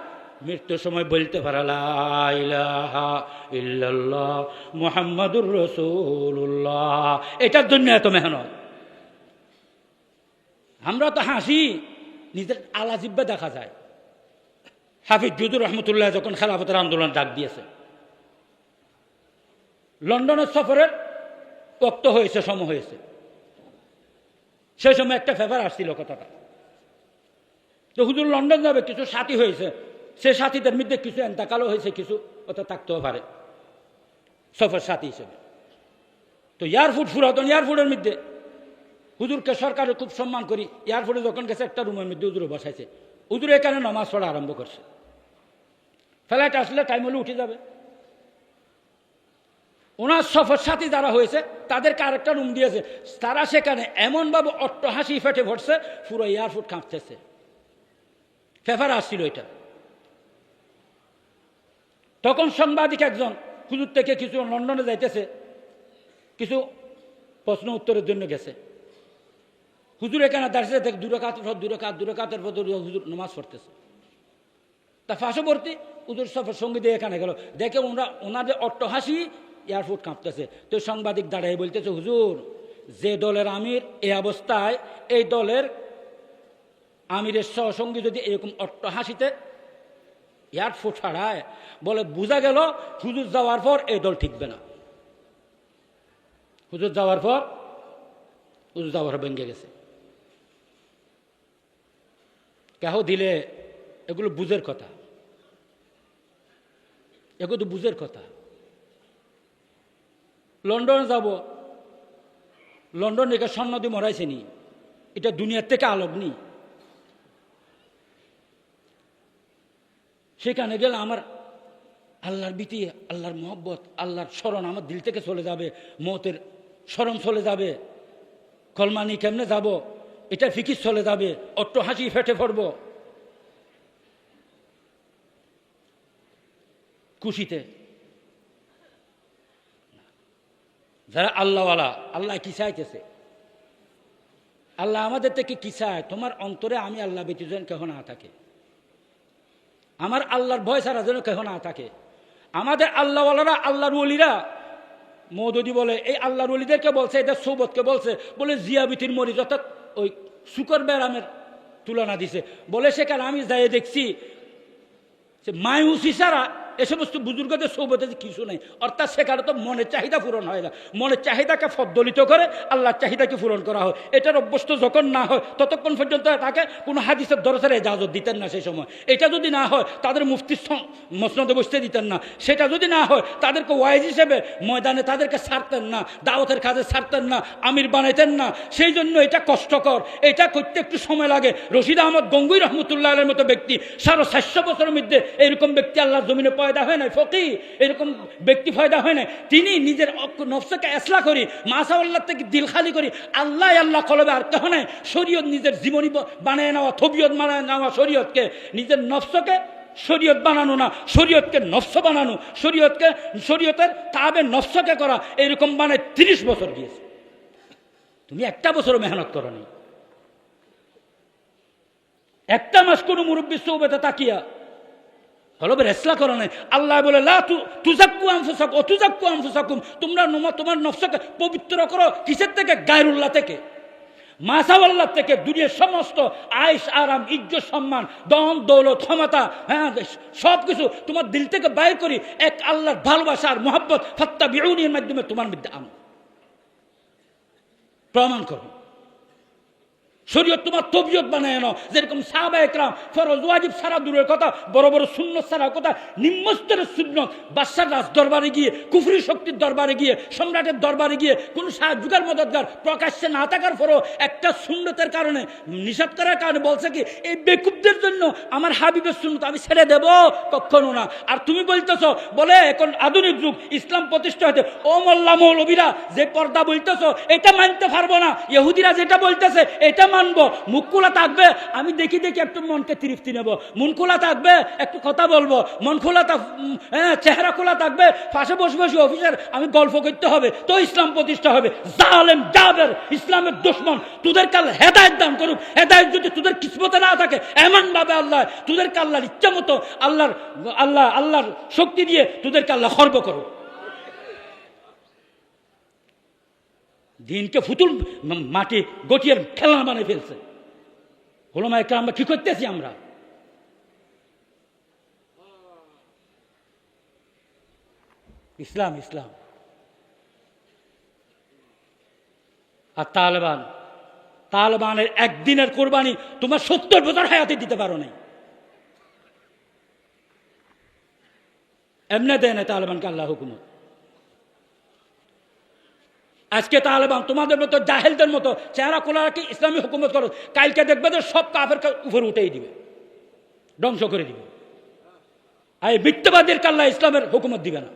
মৃত্যুর সময় বলতে পারা লা ইলাহা ইল্লাল্লাহ মুহাম্মাদুর রাসূলুল্লাহ, এটার জন্য এত মেহনত। আমরা তো হাসি, নিজের আলা জিব্বা দেখা যায়। হাফিজ জুদুর রহমতুল্লাহ যখন খেলাফতের আন্দোলন ডাক দিয়েছে, লন্ডনের সফরের বক্ত হয়েছে, সময় হয়েছে, সেই সময় একটা পেপার আসছিল কথাটা, তো হুজুর লন্ডন যাবে, কিছু সাথী হয়েছে, সে সাথীদের মধ্যে কিছু এন্তাকালও হয়েছে, কিছু ওটা থাকতেও পারে সফর সাথী হিসেবে। তো এয়ারপোর্ট, পুরাতন এয়ারপোর্টের মধ্যে হুজুরকে সরকারে খুব সম্মান করি, এয়ারপোর্টে যখন গেছে একটা রুমের মধ্যে হুজুরে বসাইছে, হুজুর এখানে নামাজ পড়া আরম্ভ করছে। ফ্লাইট আসলে টাইম হলে উঠে যাবে, ওনার সফর সাথী যারা হয়েছে তাদেরকে আরেকটা রুম দিয়েছে, তারা সেখানে এমনভাবে অট্টহাসি ফেটে পড়ছে, পুরো এয়ারপোর্ট কাঁপতেছে। পেপার আসছিল এটা। তখন সাংবাদিক একজন হুজুর থেকে কিছু লন্ডনে যাইতেছে, কিছু প্রশ্ন উত্তরের জন্য গেছে, হুজুর এখানে দাঁড়িয়ে দেখ দূরকাতের পর হুজুর নামাজ পড়তেছে। তা পার্শ্ববর্তী হুজুর সফর সঙ্গী দিয়ে এখানে গেল, দেখে ওনাদের অট্টহাসি, এয়ারপোর্ট কাঁপতেছে। তো সাংবাদিক দাঁড়াই বলতেছে, হুজুর যে দলের আমির এই অবস্থায়, এই দলের আমিরের সহসঙ্গী যদি এরকম অট্টহাসিতে এয়ারপোর্ট ছাড়ায়, বলে বোঝা গেল হুজুর যাওয়ার পর এই দল ঠিকবে না। হুজুর যাওয়ার পর ভেঙে গেছে। কেহ দিলে এগুলো বুঝের কথা, এগুলো তো বুঝের কথা। লন্ডনে যাব, লন্ডন একে সন্ন্যদি মরাইছে নি, এটা দুনিয়ার থেকে আলোক নি। সেখানে গেলে আমার আল্লাহর ভীতি, আল্লাহর মহব্বত, আল্লাহর স্মরণ আমার দিল থেকে চলে যাবে, মৌতের স্মরণ চলে যাবে, কলমানি কেমনে যাব এটা ফিকির চলে যাবে, অট্টহাসি ফেটে পড়ব খুশিতে। যারা আল্লাহওয়ালা, আল্লাহ কি চাইতেছে? আল্লাহ আমাদের থেকে কি চায়? তোমার অন্তরে আমি আল্লাহ ব্যতীত যেন কেহ না থাকে, আমার আল্লাহর ভয় ছাড়া যেন কেহ না থাকে। আমাদের আল্লাহওয়ালারা, আল্লাহর ওলিরা, মৌদুদি বলে এই আল্লাহর ওলিদেরকে বলছে, এদের সৌবতকে বলছে, বলে জিয়াবিতির মরিজ, অর্থাৎ ওই শুকর ব্যারামের তুলনা দিছে। বলে সেখানে আমি যাই দেখছি যে মায়ুসি ছাড়া এ সমস্ত বুজুর্গদের সৌবতে কিছু নেই, অর্থাৎ সেখানে তো মনের চাহিদা পূরণ হয় না, মনের চাহিদাকে ফদ্দলিত করে আল্লাহর চাহিদাকে পূরণ করা হয়। এটার অভ্যস্ত যখন না হয় ততক্ষণ পর্যন্ত তাকে কোনো হাদিসের দরজার এজাজত দিতেন না। সেই সময় এটা যদি না হয় তাদের মুফতির মসনদে বসতে দিতেন না, সেটা যদি না হয় তাদেরকে ওয়াইজ হিসেবে ময়দানে তাদেরকে ছাড়তেন না, দাওয়াতের কাজে ছাড়তেন না, আমির বানাইতেন না। সেই জন্য এটা কষ্টকর, এটা করতে একটু সময় লাগে। রশিদ আহমদ গঙ্গুই রহমতুল্লাহ আলের মতো ব্যক্তি 450 বছরের মধ্যে এরকম ব্যক্তি আল্লাহর জমিনে পয়দা হয় নাই, ফকিহ এরকম ব্যক্তি পয়দা হয় নাই। তিনি নিজের নফসকে এসলা করি, মাসাউল্লাহ থেকে দিল খালি করি, আল্লাহ আল্লাহ কলবে আর কেহ নাই। শরীয়ত নিজের জীবনী বানিয়ে নেওয়া, থবিয়ত বানিয়ে নেওয়া, শরীয়তকে নিজের নফসকে শরীয়ত বানানো না, শরীয়তকে নফস বানানো, শরীয়তের তাবে নফসকে করা, এরকম বানায় 30 বছর গিয়েছে। তুমি একটা বছরও মেহনত করো নি, একটা মাস কোনো মুরব্বীর সৌবতে তাকিয়া কলবের এসলা করো নাই। আল্লাহ বলে লা তুজাক্কু আনফুসাকুম ওয়া তুজাক্কু আনফুসাকুম, তোমরা তোমার নফসকে পবিত্র করো কিসের থেকে? গায়রুল্লাহ থেকে, মাসাওয়াল্লাহ থেকে। দুনিয়ার সমস্ত আয়েশ আরাম, ইজ্জত সম্মান, দন দৌলত, ক্ষমতা, হ্যাঁ সব কিছু তোমার দিল থেকে বাইর করি এক আল্লাহর ভালোবাসা আর মোহাব্বত ফাত্তাবিউনির মাধ্যমে তোমার মধ্যে আনো, প্রমাণ করো। শরীয়ত তোমার তবিয়ত বানায় নাও, যেরকম সাহাবা একরাম ফরজ ওয়াজিব সারা দূরের কথা, বড় বড় সুন্নত সারা কথা, নিম্নস্তরের সুন্নত বাদশার রাজ দরবারে গিয়ে, কুফরি শক্তির দরবারে গিয়ে, সম্রাটের দরবারে গিয়ে কোনো সাহায্যকার মদতগার প্রকাশ্যে না থাকার পরও একটা সুন্নতের কারণে, নিষেধ করার কারণে বলছে কি এই বেকুবদের জন্য আমার হাবিবের সুন্নত আমি ছেড়ে দেব? কখনো না। আর তুমি বলতেছ বলে এখন আধুনিক যুগ, ইসলাম প্রতিষ্ঠা হতে, ও মোল্লা মৌলবীরা যে পর্দা বলতেছ এটা মানতে পারবো না, ইহুদিরা যেটা বলতেছে এটা মানবো। মুখ খোলা থাকবে, আমি দেখি একটু মনকে তৃপ্তি নেব, মন খোলা থাকবে একটু কথা বলবো, মন খোলা চেহারা খোলা থাকবে, পাশে বসে বসে অফিসের আমি গল্প করতে হবে, তো ইসলাম প্রতিষ্ঠা হবে। জালেম জাবের ইসলামের দুশমন, তোদের কাল হেদায়েত দান করুক। হেদায়েত যদি তোদের কিসমতে না থাকে, এমন ভাবে আল্লাহ তোদেরকে আল্লাহর ইচ্ছা মতো আল্লাহর শক্তি দিয়ে তোদেরকে আল্লাহ খর্ব করুক। দিনকে ফুতুল মাটি গটিয়ার খেলনা বানিয়ে ফেলছে। ওলামা একরাম আমরা কি করতেছি? আমরা ইসলাম ইসলাম আর তালেবানের একদিনের কোরবানি তোমার 70 বছর হায়াতে দিতে পারো নাই। এমনি দেয় না তালেবানকে আল্লাহ হুকুমত। আজকে তালেবান তোমাদের মতো জাহেলদের মতো চেহারা খোলা রাখি ইসলামী হুকুমত করো, কালকে দেখবে যে সব কাফের উপরে উঠেই দিবে, ধ্বংস করে দিবে। আর এই মিথ্যাবাদীর কাল্লা ইসলামের হুকুমত দিবে না।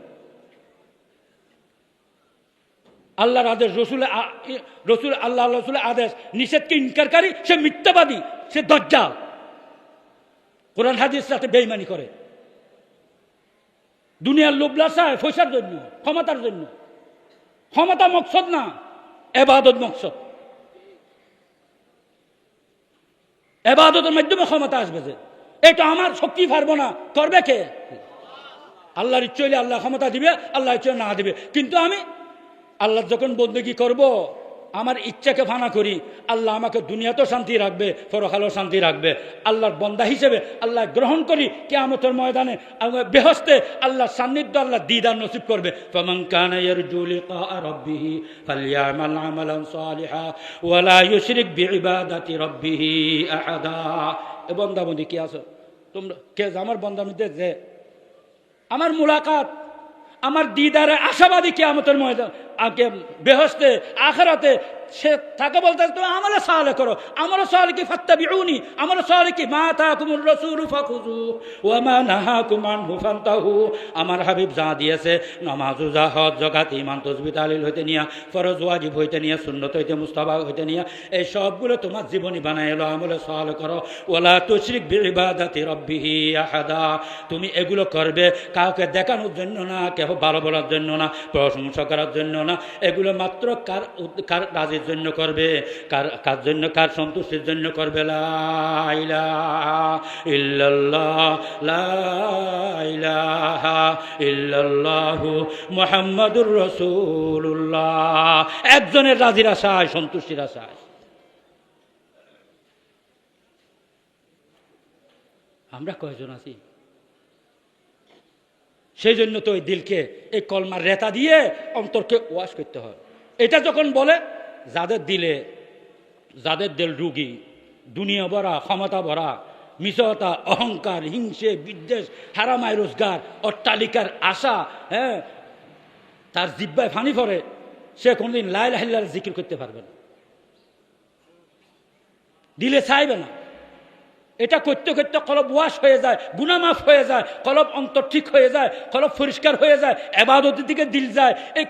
আল্লাহর আদেশ, রসুল আল্লাহ রসুলের আদেশ নিষেধকে ইনকারকারী সে মিথ্যাবাদী, সে দজ্জাল, কোরআন হাদিস সাথে বেঈমানি করে, দুনিয়ার লোভ লালসায়, পয়সার জন্য, ক্ষমতার জন্য। ক্ষমতা মকসদ না, এবাদত মকসদ। এবাদতের মাধ্যমে ক্ষমতা আসবে। যে এটা আমার শক্তি পারবো না, করবে কে? আল্লাহর ইচ্ছে হইলে আল্লাহ ক্ষমতা দিবে, আল্লাহ ইচ্ছে না দিবে। কিন্তু আমি আল্লাহ যখন বন্দেগী করব, আমার ইচ্ছাকে ফানা করি, আল্লাহ আমাকে দুনিয়াতেও শান্তি রাখবে, পরকালেও শান্তি রাখবে। আল্লাহর বন্দা হিসেবে আল্লাহ গ্রহণ করি, কিয়ামতের ময়দানে বেহেশতে আল্লাহর সান্নিধ্য, আল্লাহ দিদার নসিব করবে। ফামান কানা ইয়ারজু লিকা রাব্বিহি ফালইয়ামাল আমালান সালিহা ওয়া লা ইউশরিক বিইবাদাতি রাব্বিহি আহাদা। এ বন্দাবন্দি কি আছো তোমরা? কে আমার বন্দার মধ্যে যে আমার মুলাকাত, আমার দিদারে আশাবাদী কিয়ামতের ময়দান, আগে বেহেশতে আখিরাতে সে তাকে বলতে তুমি আমলে সালে করো। আমলে সালে কি ফাত্তাবিউনি, আমলে সালে কি মা তাকুমুর রাসূল ফাখুযু ওয়া মা নাহাকুম আনহু ফান্তাহু। আমার হাবিব যা দিয়েছে, নামাজ রোজা হজ যাকাত ঈমান তাসবিহ তাহলিল হইতে নিয়া, ফরজ ওয়াজিব হইতে নিয়া, সুন্নাত হইতে মুস্তাহাব হইতে নিয়া, এই সবগুলো তোমার জীবনী বানায় এলো। আমলে সালে করো। ওয়ালা তুশরিক বিইবাদাতি রাব্বিহি আহাদা। তুমি এগুলো করবে কাউকে দেখানোর জন্য না, কেউ ভালো বলার জন্য না, প্রশংসা করার জন্য না। এগুলো মাত্র কার রাজির জন্য করবে, কার জন্য, কার সন্তুষ্টির জন্য করবে। লা ইলাহা ইল্লাল্লাহ, লা ইলাহা ইল্লাল্লাহু মুহাম্মাদুর রাসূলুল্লাহ। একজনের রাজির আশায়, সন্তুষ্টির আশায়। আমরা কয়জন আছি? সেই জন্য তো ওই দিলকে এই কলমার রেতা দিয়ে অন্তরকে ওয়াশ করতে হয়। এটা যখন বলে যাদের দিল রুগী, দুনিয়া ভরা, ক্ষমতা ভরা, মিশতা, অহংকার, হিংসে, বিদ্বেষ, হারামায় রোজগার, অট্টালিকার আশা, হ্যাঁ, তার জিব্বায় ফানি পড়ে, সে কোনদিন লা ইলাহা ইল্লাল্লাহ জিকির করতে পারবে না, দিলে চাইবে না। এটা করতে করতে কলব ওয়াশ হয়ে যায়, গুনাহ মাফ হয়ে যায়, কলব অন্তর ঠিক হয়ে যায়, কলব পরিষ্কার হয়ে যায়, ইবাদতের দিকে দিল যায়। এই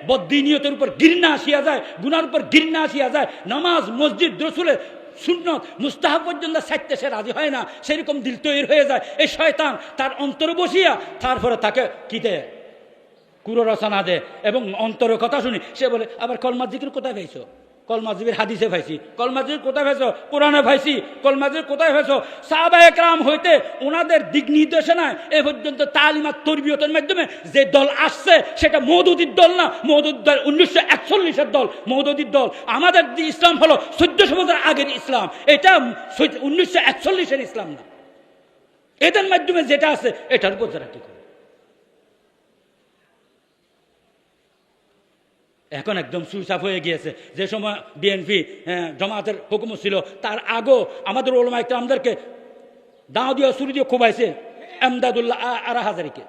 বদ্দিনিয়তের উপর ঘৃণা আসিয়া যায়, গুনার উপর ঘৃণা আসিয়া যায়। নামাজ, মসজিদ, রসুলের সুন্নত, মুস্তাহাব পর্যন্ত ছাড়তে সে রাজি হয় না, সেরকম দিল তৈরি হয়ে যায়। এই শয়তান তার অন্তরে বসিয়া তারপরে তাকে কি দেয়, কুরো রচনা দেয় এবং অন্তরের কথা শুনি। সে বলে আবার কলমা জিকির কোথায় পাইছো? কলমা জিকির হাদিসে পাইছি। কলমা জিকির কোথায় পাইছো? কোরআনে পাইছি। কলমা জিকির কোথায় পাইছো? সাহাবায়ে কেরাম হইতে ওনাদের দিক নির্দেশনায় এ পর্যন্ত তালিমাত তরবিয়তের মাধ্যমে যে দল আসছে সেটা মওদুদির দল না, মওদুদ দল 1941-এর দল, মওদুদির দল। আমাদের যে ইসলাম হলো 1400 বছর আগের ইসলাম, এটা 1941-এর ইসলাম না। এদের মাধ্যমে যেটা আছে এটার উপর যারা কি করে, এখন একদম সুইচ অফ হয়ে গিয়েছে। যে সময় বিএনপি জামাতের হুকুম ছিল, তার আগেও আমাদের ওলামা ইকরামদেরকে দাও দিয়ে ছুরি দিয়ে খুবাইছে এমদাদুল্লাহ আরা হাজারিকে।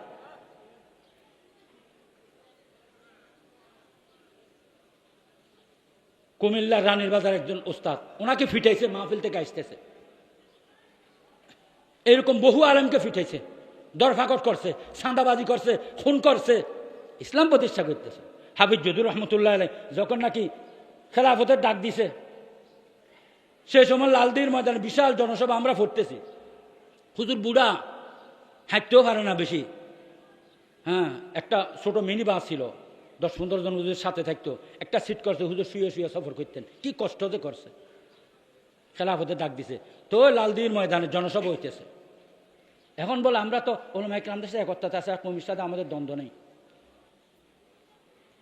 কুমিল্লার রানীর বাজার একজন ওস্তাদ, ওনাকে ফিটাইছে, মাহফিল থেকে আসতেছে। এরকম বহু আলেমকে ফিটাইছে, দরফাকট করছে, সান্দাবাজি করছে, খুন করছে, ইসলাম প্রতিষ্ঠা করতেছে। হাফিজ জহুর রহমতুল্লাহ আলাইহি যখন নাকি খেলাফতের ডাক দিছে, সে সময় লালদির ময়দানে বিশাল জনসভা আমরা ফুটতেছি। হুজুর বুড়া, হাঁটতেও পারে না বেশি, হ্যাঁ, একটা ছোট মিনি বাস ছিল, 10-15 জন হুজুরের সাথে থাকতো, একটা সিট করছে, হুজুর শুয়ে শুয়ে সফর করতেন, কি কষ্ট হতে করছে। খেলাফতের ডাক দিছে, তো লালদির ময়দানে জনসভা হইতেছে। এখন বলে আমরা তো ওলামা ইকরামদের সাথে একত্রতা আছে, আর কমির সাথে আমাদের দ্বন্দ্ব নেই।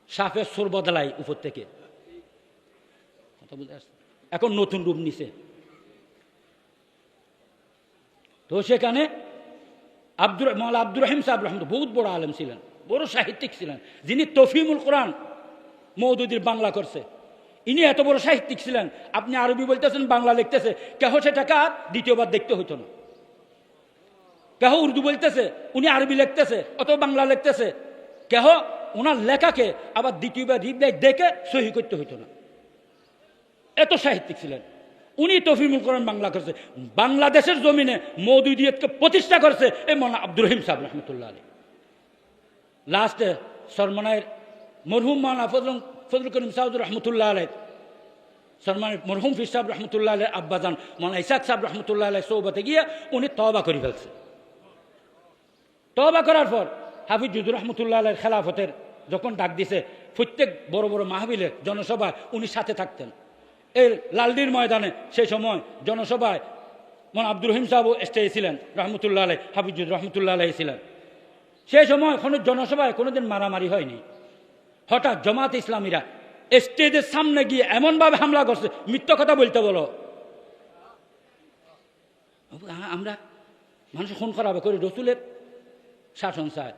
সাপের সুর বদলাই উপর থেকে, কথা বুঝে আসছে, এখন নতুন রূপ নিছে। তো সেখানে মাওলানা আব্দুর রহিম সাহেব রহমত বহুত বড় আলেম ছিলেন, বড় সাহিত্যিক ছিলেন, যিনি তফহিমুল কোরআন মওদুদির বাংলা করছে। ইনি এত বড় সাহিত্যিক ছিলেন, আপনি আরবি বলতেছেন, বাংলা লিখতেছে, কেহ সেটাকে আর দ্বিতীয়বার দেখতে হইতো না। কেহ উর্দু বলতেছে, উনি আরবি লিখতেছে অথবা বাংলা লিখতেছে, কেহ ওনার লেখাকে আবার দ্বিতীয়বার রিপ্লাই দেখে সহি করতে হইতো না। এত সাহিত্যিক ছিলেন উনি। তফহিমুল কোরআন বাংলা করছে, বাংলাদেশের জমিনে মওদুদিয়তকে প্রতিষ্ঠা করছে এই মাওলানা আব্দুর রহিম সাহেব রহমতুল্লাহ আলাইহি। লাস্টে সরমনায়ের মরহুম মাওলানা ফজলুল করিম সাহেব রহমতুল্লাহ আলাইহি, সরমনায়ের মরহুম ফির সাহেব রহমতুল্লাহ আলাইহির আব্বাজান মাওলানা ইসাক সাহেব রহমতুল্লাহ আলাইহি সোহবতে গিয়ে উনি তওবা করে ফেলছে। তওবা করার পর হাফিজ জহুর রহমতুল্লাহ আলাইহির খেলাফতের যখন ডাক দিছে, প্রত্যেক বড় বড় মাহফিলে জনসভায় উনি সাথে থাকতেন। এর লালদির ময়দানে সেই সময় জনসভায় মাওলানা আব্দুর রহিম সাহেব স্টেজে ছিলেন রহমতুল্লাহ আলাইহি, হাফিজ জহুর রহমতুল্লাহ আলাইহি ছিলেন। সেই সময় কোনো জনসভায় কোনোদিন মারামারি হয়নি। হঠাৎ জামাত ইসলামীরা স্টেজের সামনে গিয়ে এমনভাবে হামলা করছে, মিথ্যা কথা বলতে বলো, আমরা মানুষ খুন করাবে করে রসুলের শাসন চায়।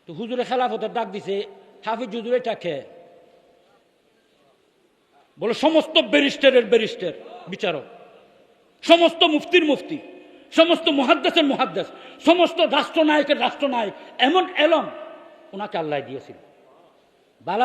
তো হুজুরে খেলাফতের ডাক দিছে, হাফিজ হুজুরে টাকে বলে সমস্ত ব্যারিস্টারের ব্যারিস্টার বিচারক, সমস্ত মুফতির মুফতি, সমস্ত মুহাদ্দিসের মুহাদ্দিস, সমস্ত রাষ্ট্রনায়কের রাষ্ট্রনায়ক, এমন এলম ওনাকে আল্লাহ দিয়েছিল। বালা